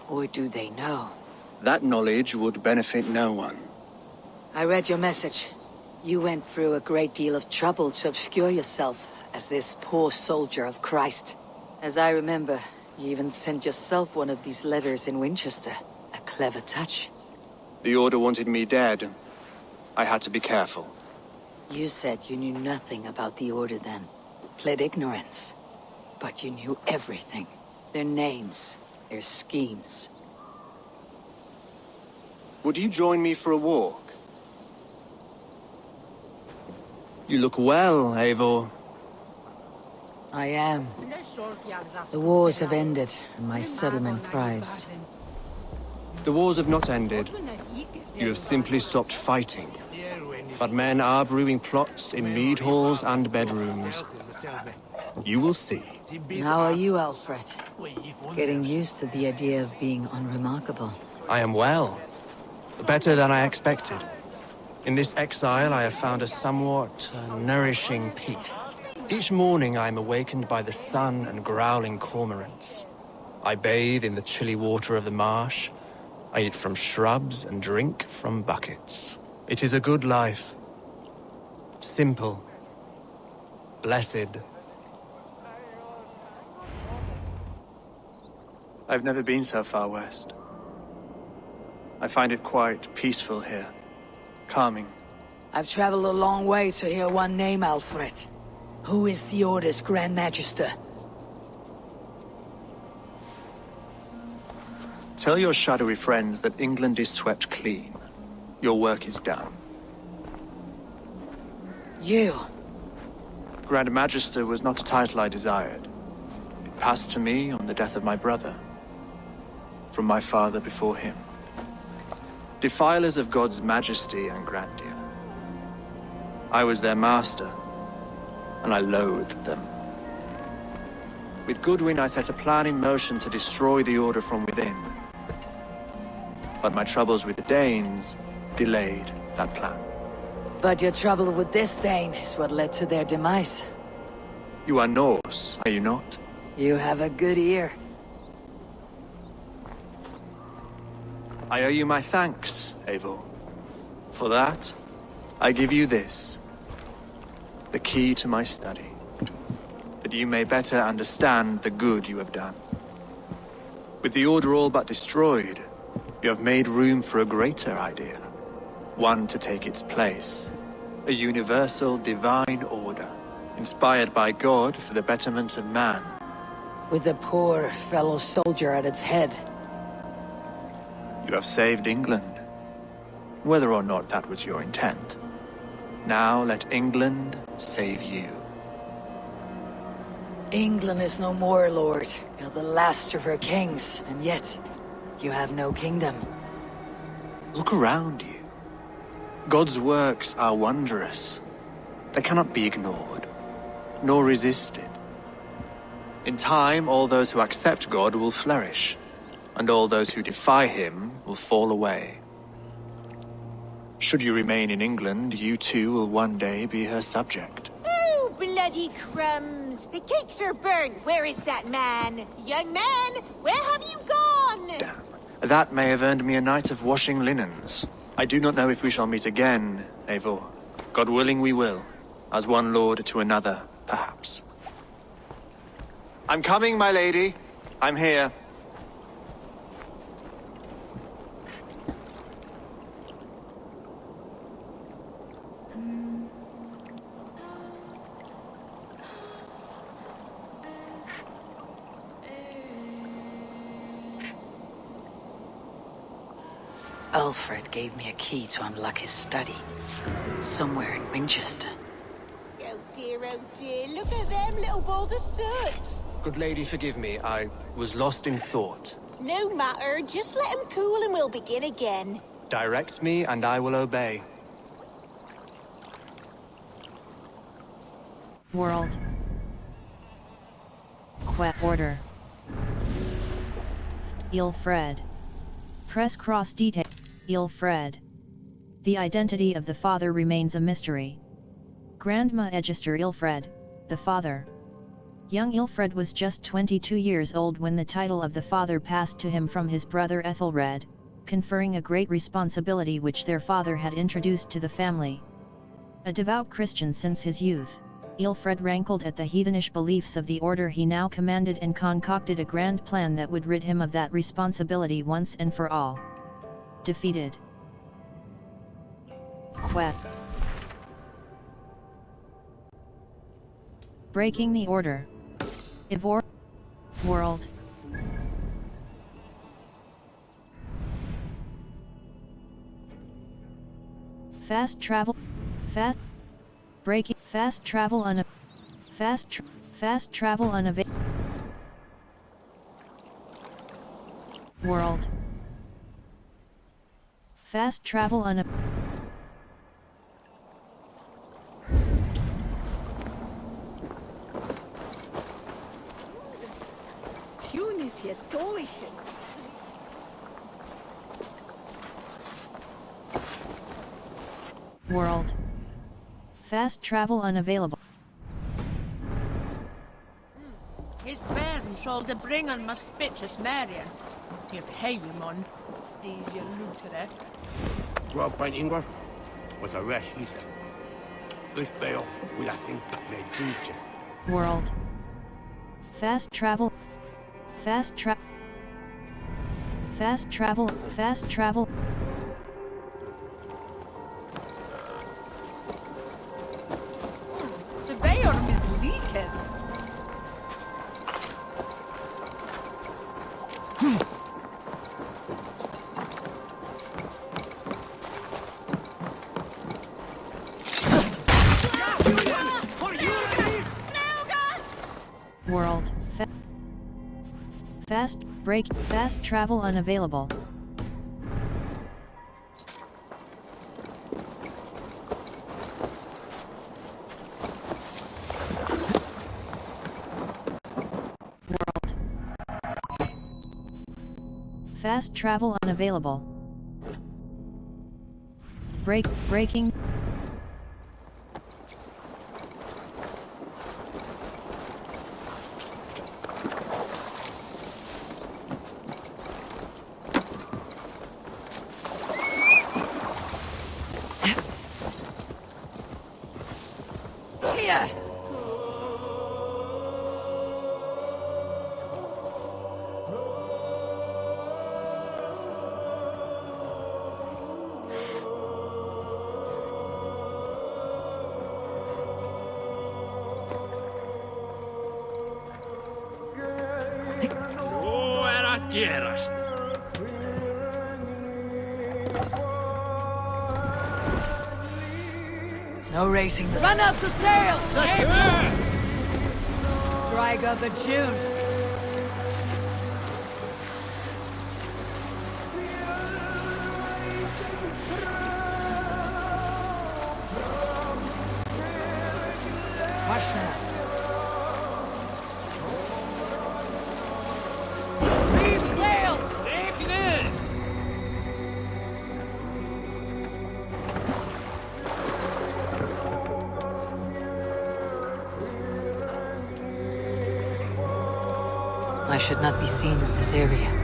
Or do they know? That knowledge would benefit no one. I read your message. You went through a great deal of trouble to obscure yourself as this poor soldier of Christ. As I remember, you even sent yourself one of these letters in Winchester. A clever touch. The Order wanted me dead. I had to be careful. You said you knew nothing about the Order then. Pled ignorance. But you knew everything. Their names, their schemes. Would you join me for a walk? You look well, Eivor. I am. The wars have ended, and my settlement thrives. The wars have not ended. You have simply stopped fighting. But men are brewing plots in mead halls and bedrooms. You will see. How are you, Alfred? Getting used to the idea of being unremarkable. I am well. Better than I expected. In this exile, I have found a somewhat nourishing peace. Each morning I am awakened by the sun and growling cormorants. I bathe in the chilly water of the marsh. I eat from shrubs and drink from buckets. It is a good life. Simple. Blessed. I've never been so far west. I find it quite peaceful here. Calming. I've traveled a long way to hear one name, Alfred. Who is the Order's Grand Maegester? Tell your shadowy friends that England is swept clean. Your work is done. You? Grand Maegester was not a title I desired. It passed to me on the death of my brother. From my father before him. Defilers of God's majesty and grandeur. I was their master, and I loathed them. With Goodwin, I set a plan in motion to destroy the Order from within. But my troubles with the Danes delayed that plan. But your trouble with this Dane is what led to their demise. You are Norse, are you not? You have a good ear. I owe you my thanks, Eivor. For that, I give you this. The key to my study. That you may better understand the good you have done. With the Order all but destroyed, you have made room for a greater idea. One to take its place. A universal divine order, inspired by God for the betterment of man. With a poor fellow soldier at its head. You have saved England, whether or not that was your intent. Now let England save you. England is no more, Lord. You're the last of her kings, and yet you have no kingdom. Look around you. God's works are wondrous. They cannot be ignored, nor resisted. In time, all those who accept God will flourish, and all those who defy him will fall away. Should you remain in England, you too will one day be her subject. Oh, bloody crumbs! The cakes are burnt! Where is that man? Young man, where have you gone? Damn. That may have earned me a night of washing linens. I do not know if we shall meet again, Eivor. God willing we will. As one lord to another, perhaps. I'm coming, my lady. I'm here. Alfred gave me a key to unlock his study. Somewhere in Winchester. Oh dear, look at them little balls of soot! Good lady, forgive me. I was lost in thought. No matter, just let him cool and we'll begin again. Direct me and I will obey. World. Order. Ilfred. Press cross detail. Ilfred. The identity of the father remains a mystery. Grand Maegester Ilfred, the father. Young Ilfred was just 22 years old when the title of the father passed to him from his brother Ethelred, conferring a great responsibility which their father had introduced to the family. A devout Christian since his youth, Ilfred rankled at the heathenish beliefs of the order he now commanded and concocted a grand plan that would rid him of that responsibility once and for all. Defeated. Breaking the order. Eivor. World. Fast travel. Breaking. Fast travel unavailable. World. Fast travel unavailable. World. Fast travel unavailable. His band shall all the bring on my spitches Marion. Your behavior, mon. These you looter. Drop by Ingvar was a rash ether. This bail will I think may pinches. World. Fast travel. Fast travel. Fast travel. Fast travel. Surveyor is leaking. World. Fast break. Fast travel unavailable. World. Fast travel unavailable. Breaking. Gerast. No racing this. Run up the sails! Strike up a tune. Watch now. Reef sails! Take this! I should not be seen in this area.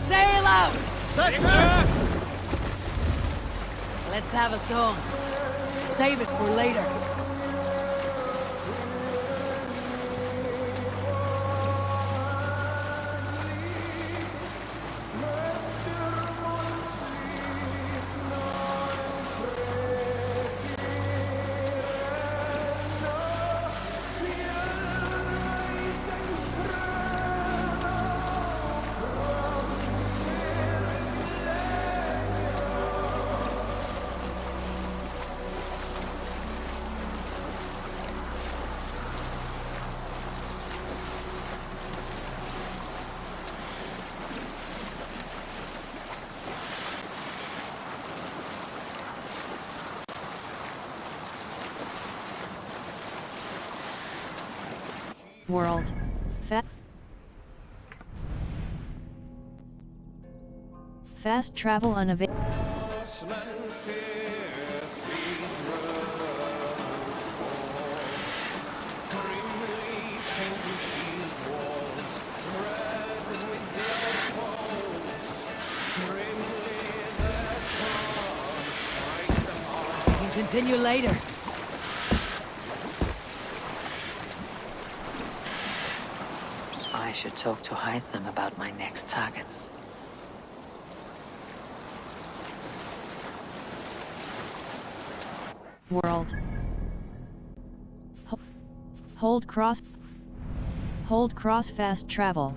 Sail out! Let's have a song. Save it for later. World. Fast travel unavailable. Continue later. I should talk to Hytham about my next targets. World. Hold cross fast travel.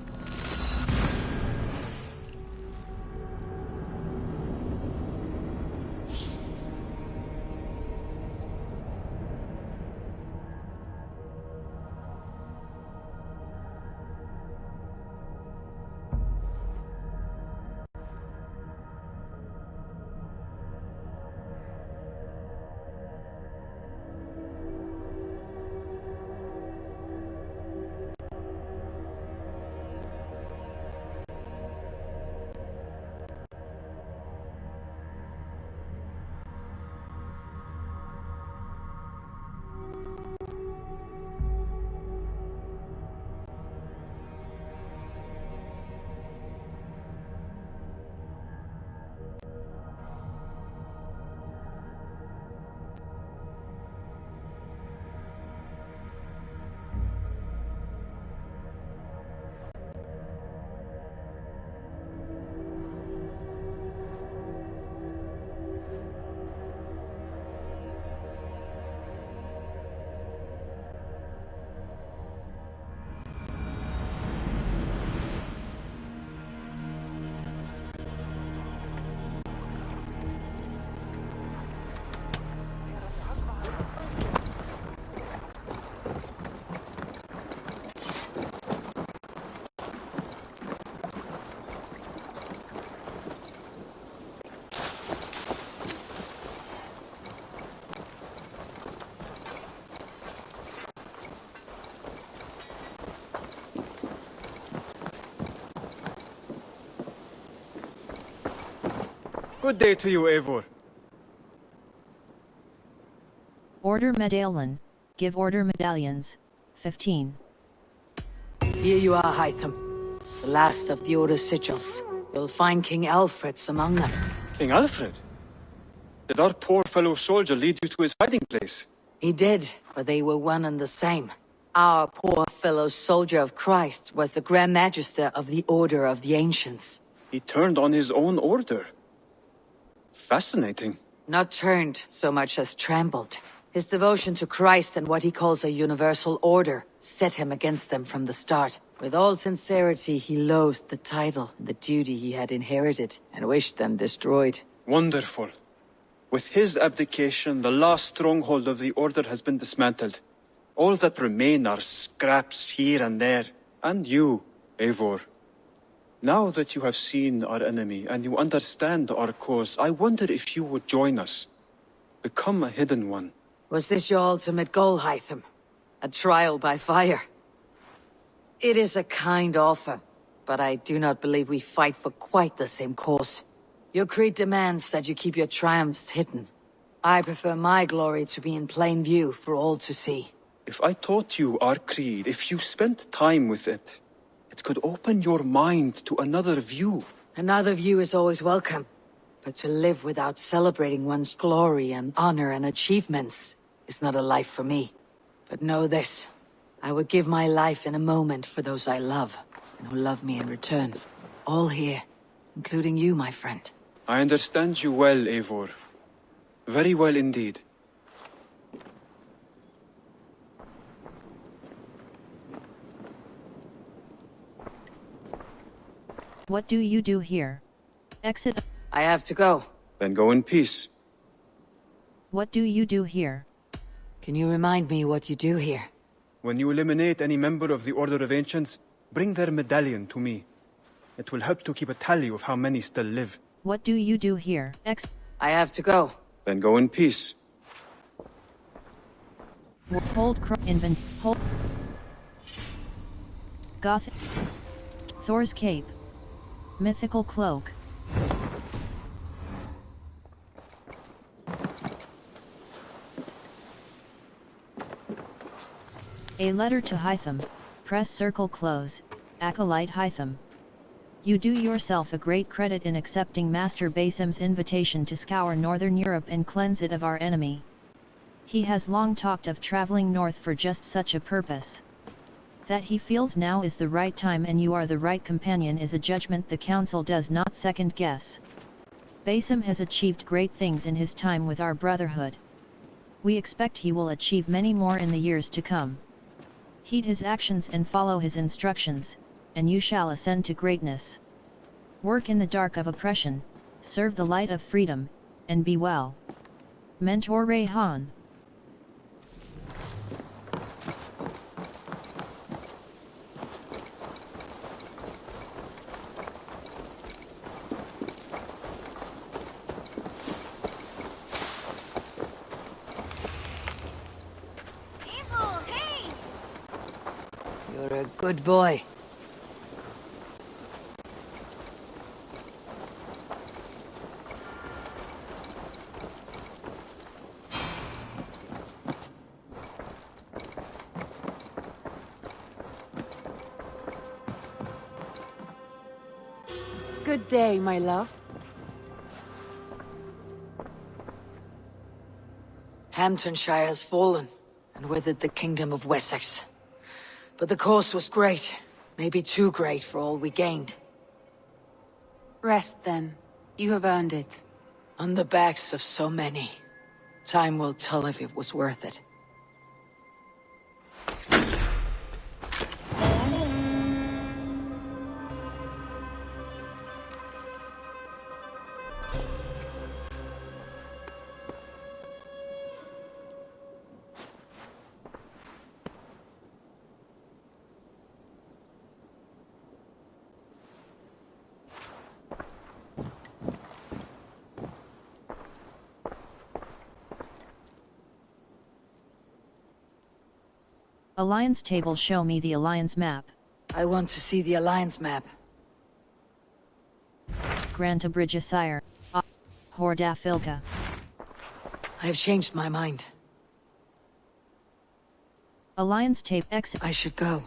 Good day to you, Eivor. Order medallion. Give order medallions. 15. Here you are, Hytham. The last of the Order's sigils. You'll find King Alfred's among them. King Alfred? Did our poor fellow soldier lead you to his hiding place? He did, but they were one and the same. Our poor fellow soldier of Christ was the Grand Maegester of the Order of the Ancients. He turned on his own order. Fascinating. Not turned so much as trampled. His devotion to Christ and what he calls a universal order set him against them from the start. With all sincerity, he loathed the title and the duty he had inherited, and wished them destroyed. Wonderful. With his abdication, the last stronghold of the Order has been dismantled. All that remain are scraps here and there. And you, Eivor. Now that you have seen our enemy and you understand our cause, I wonder if you would join us. Become a hidden one. Was this your ultimate goal, Hytham? A trial by fire? It is a kind offer, but I do not believe we fight for quite the same cause. Your creed demands that you keep your triumphs hidden. I prefer my glory to be in plain view for all to see. If I taught you our creed, if you spent time with it, it could open your mind to another view. Another view is always welcome, but to live without celebrating one's glory and honor and achievements is not a life for me. But know this, I would give my life in a moment for those I love, and who love me in return. All here, including you, my friend. I understand you well, Eivor. Very well indeed. What do you do here? Exit. I have to go. Then go in peace. What do you do here? Can you remind me what you do here? When you eliminate any member of the Order of Ancients, bring their medallion to me. It will help to keep a tally of how many still live. What do you do here? I have to go. Then go in peace. Hold hold. Gothic. Thor's cape. Mythical cloak. A letter to Hytham. Press circle close. Acolyte Hytham. You do yourself a great credit in accepting Master Basim's invitation to scour Northern Europe and cleanse it of our enemy. He has long talked of traveling north for just such a purpose. That he feels now is the right time and you are the right companion is a judgment the council does not second guess. Basim has achieved great things in his time with our brotherhood. We expect he will achieve many more in the years to come. Heed his actions and follow his instructions, and you shall ascend to greatness. Work in the dark of oppression, serve the light of freedom, and be well. Mentor Rayhan. You're a good boy. Good day, my love. Hamtunscire has fallen, and with it the kingdom of Wessex. But the cost was great, maybe too great for all we gained. Rest then. You have earned it. On the backs of so many. Time will tell if it was worth it. Alliance table. Show me the Alliance map. I want to see the Alliance map. Grand Maegester. Horda Filka. I have changed my mind. Alliance tape exit. I should go.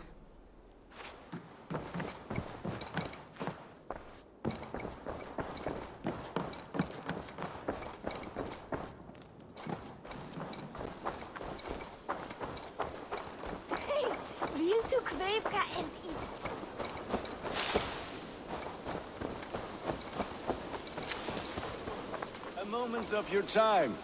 A moment of your time.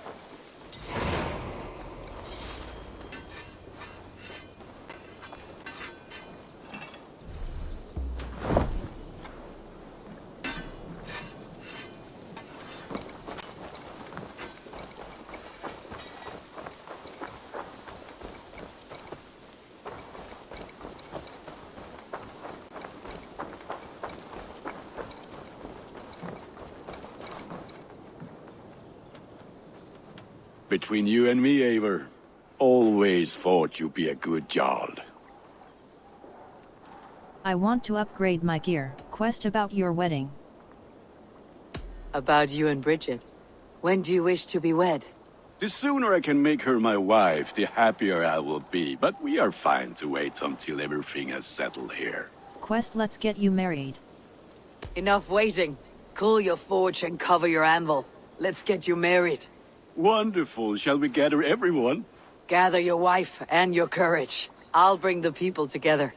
Between you and me, Eivor, always thought you'd be a good Jarl. I want to upgrade my gear. Quest about your wedding. About you and Bridget. When do you wish to be wed? The sooner I can make her my wife, the happier I will be, but we are fine to wait until everything has settled here. Quest, let's get you married. Enough waiting. Cool your forge and cover your anvil. Let's get you married. Wonderful. Shall we gather everyone? Gather your wife and your courage. I'll bring the people together.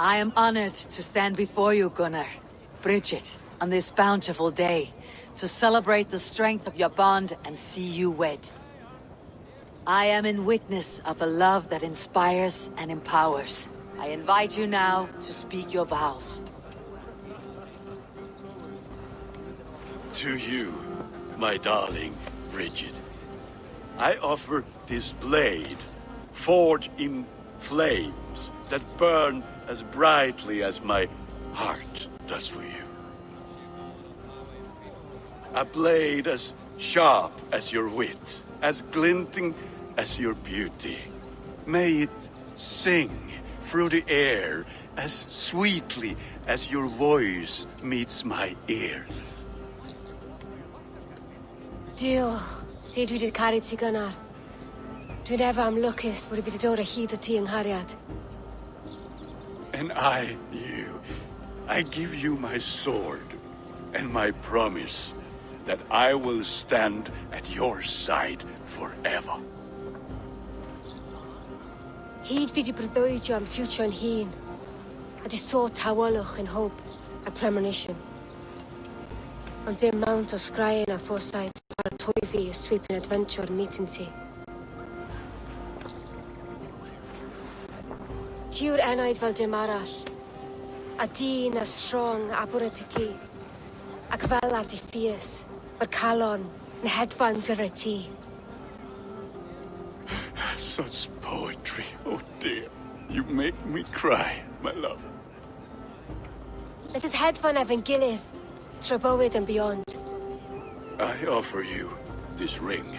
I am honored to stand before you, Gunnar, Bridget, on this bountiful day, to celebrate the strength of your bond and see you wed. I am in witness of a love that inspires and empowers. I invite you now to speak your vows. To you, my darling Bridget, I offer this blade, forged in Flames that burn as brightly as my heart does for you. A blade as sharp as your wit, as glinting as your beauty. May it sing through the air as sweetly as your voice meets my ears. Dio, syd fi 'di caru ti Gunnar. Dwi'n efo am lwcus bod fi 'di dod o hyd o ti yng nghariad. And I give you my sword and my promise that I will stand at your side forever. Hyd fi 'di breuddwydio am ffiwtio yn hun, a di sôn tawelwch yn hope a premonition. Ond dim mount o sgraen a foresight paratoi fi a sweeping adventure meeting ti. Tiw'r enaid fel dim arall, a dyn a strong a bwrdd y ci, ac fel as I ffies, mae'r calon yn hedfan dyr y ti. Such poetry, oh dear. You make me cry, my love. Let us hedfan efo'n gilydd, tro bywyd and beyond. I offer you this ring,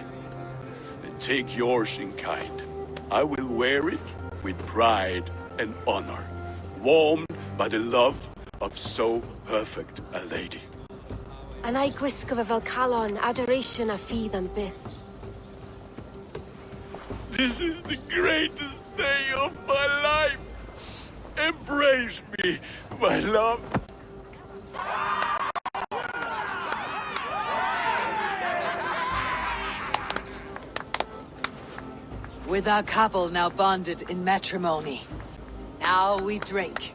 and take yours in kind. I will wear it with pride and honor, warmed by the love of so perfect a lady. And I gwisgo fe fel calon, adoration a ffydd am byth. This is the greatest day of my life. Embrace me, my love. With our couple now bonded in matrimony, now we drink.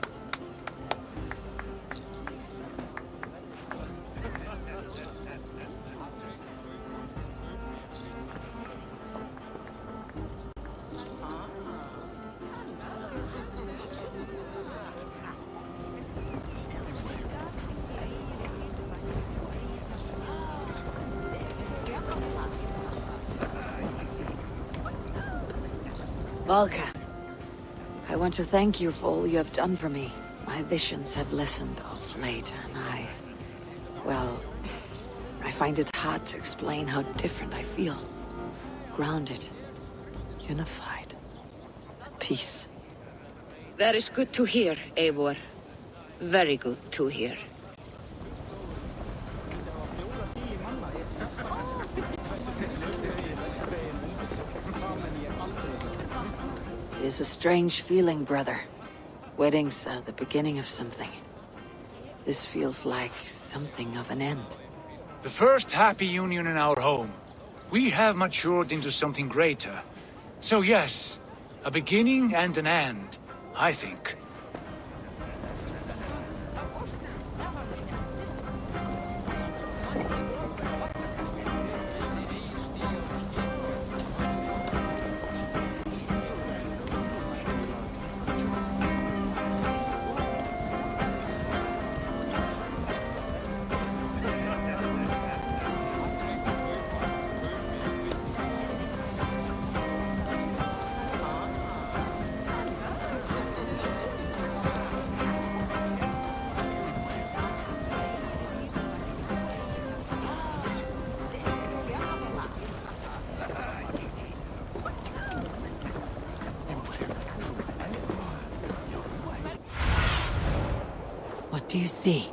Valka, I want to thank you for all you have done for me. My visions have listened of late, and well, I find it hard to explain how different I feel. Grounded, unified, peace. That is good to hear, Eivor. Very good to hear. It is a strange feeling, brother. Weddings are the beginning of something. This feels like something of an end. The first happy union in our home. We have matured into something greater. So yes, a beginning and an end, I think. What do you see?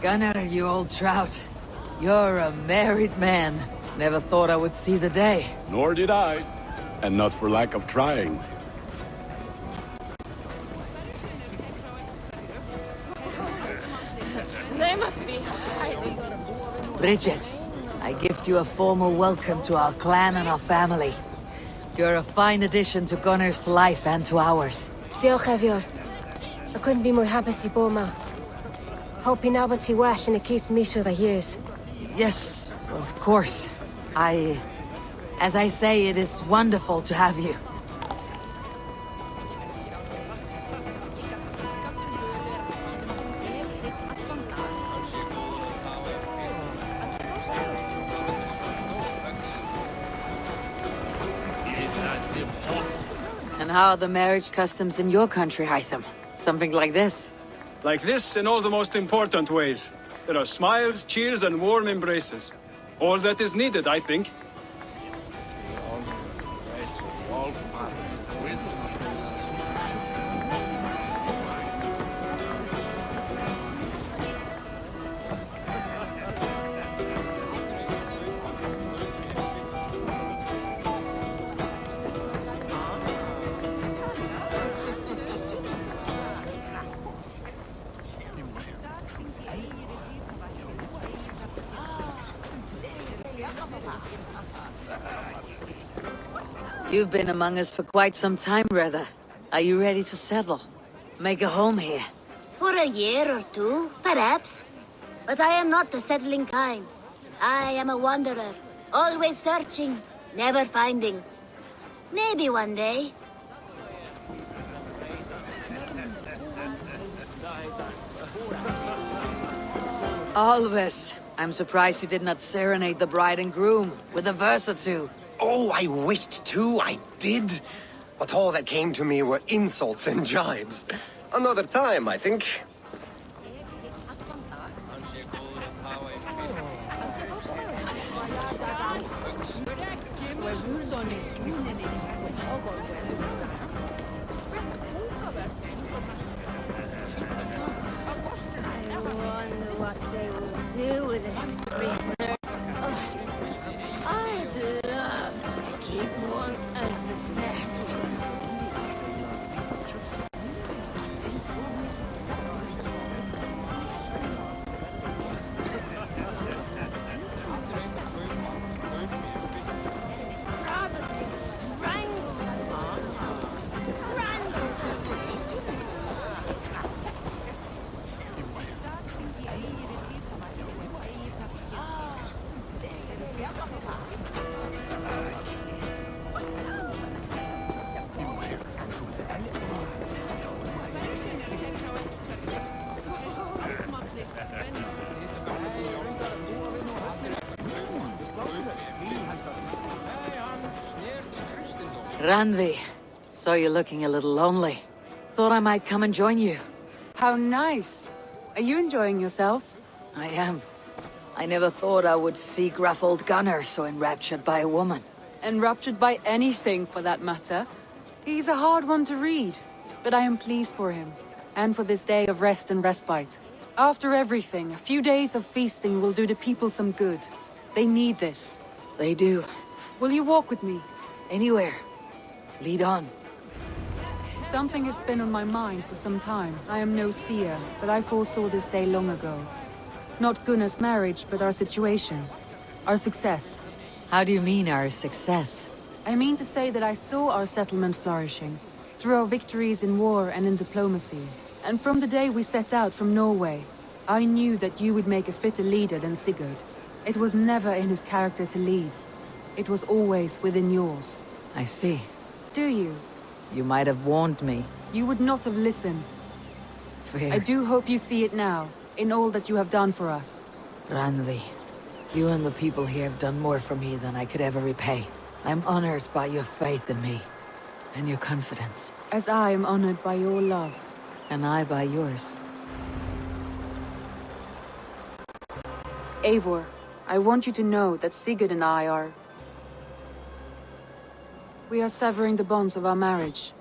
Gunnar, you old trout. You're a married man. Never thought I would see the day. Nor did I. And not for lack of trying. They must be hiding. Bridget, I gift you a formal welcome to our clan and our family. You're a fine addition to Gunnar's life and to ours. Diolch, Eivor. I couldn't be more happy to be ma. Hoping now but well in a case miso the years. Yes, of course. As I say, it is wonderful to have you. And how are the marriage customs in your country, Hytham? Something like this? Like this in all the most important ways. There are smiles, cheers, and warm embraces. All that is needed, I think. You've been among us for quite some time, brother. Are you ready to settle? Make a home here? For a year or two, perhaps. But I am not the settling kind. I am a wanderer, always searching, never finding. Maybe one day. Always. I'm surprised you did not serenade the bride and groom with a verse or two. Oh, I wished to, I did. But all that came to me were insults and jibes. Another time, I think. Randvi, saw you looking a little lonely. Thought I might come and join you. How nice. Are you enjoying yourself? I am. I never thought I would see gruff old Gunnar so enraptured by a woman. Enraptured by anything, for that matter. He's a hard one to read, but I am pleased for him, and for this day of rest and respite. After everything, a few days of feasting will do the people some good. They need this. They do. Will you walk with me? Anywhere. Lead on. Something has been on my mind for some time. I am no seer, but I foresaw this day long ago. Not Gunnar's marriage, but our situation. Our success. How do you mean, our success? I mean to say that I saw our settlement flourishing, through our victories in war and in diplomacy. And from the day we set out from Norway, I knew that you would make a fitter leader than Sigurd. It was never in his character to lead. It was always within yours. I see. Do you? You might have warned me. You would not have listened. Fair. I do hope you see it now, in all that you have done for us. Randvi, you and the people here have done more for me than I could ever repay. I'm honored by your faith in me, and your confidence. As I am honored by your love. And I by yours. Eivor, I want you to know that Sigurd and I are... We are severing the bonds of our marriage.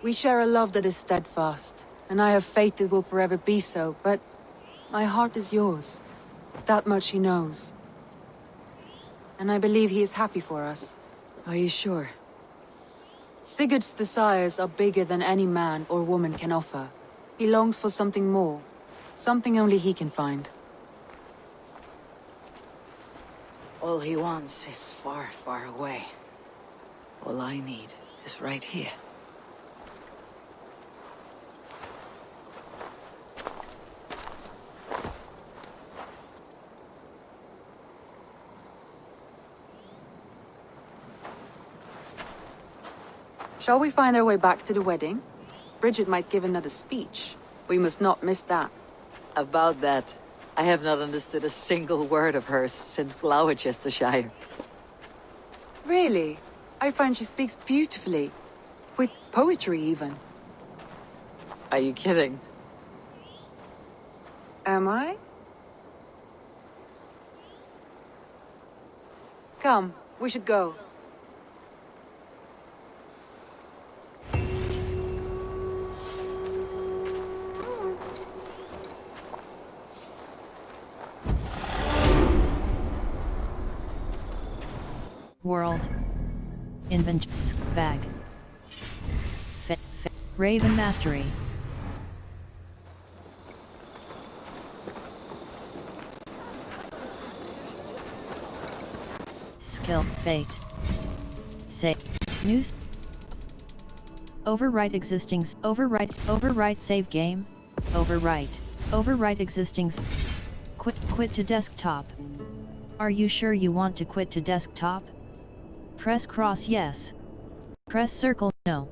We share a love that is steadfast, and I have faith it will forever be so, but my heart is yours. That much he knows. And I believe he is happy for us. Are you sure? Sigurd's desires are bigger than any man or woman can offer. He longs for something more. Something only he can find. All he wants is far, far away. All I need is right here. Shall we find our way back to the wedding? Bridget might give another speech. We must not miss that. About that, I have not understood a single word of hers since Gloucestershire. Really? I find she speaks beautifully. With poetry, even. Are you kidding? Am I? Come, we should go. World. Invent. Bag. Raven Mastery. Skill. Fate. Save. News. Overwrite existing. Overwrite save game. Overwrite existing. Quit to desktop. Are you sure you want to quit to desktop? Press cross yes. Press circle no.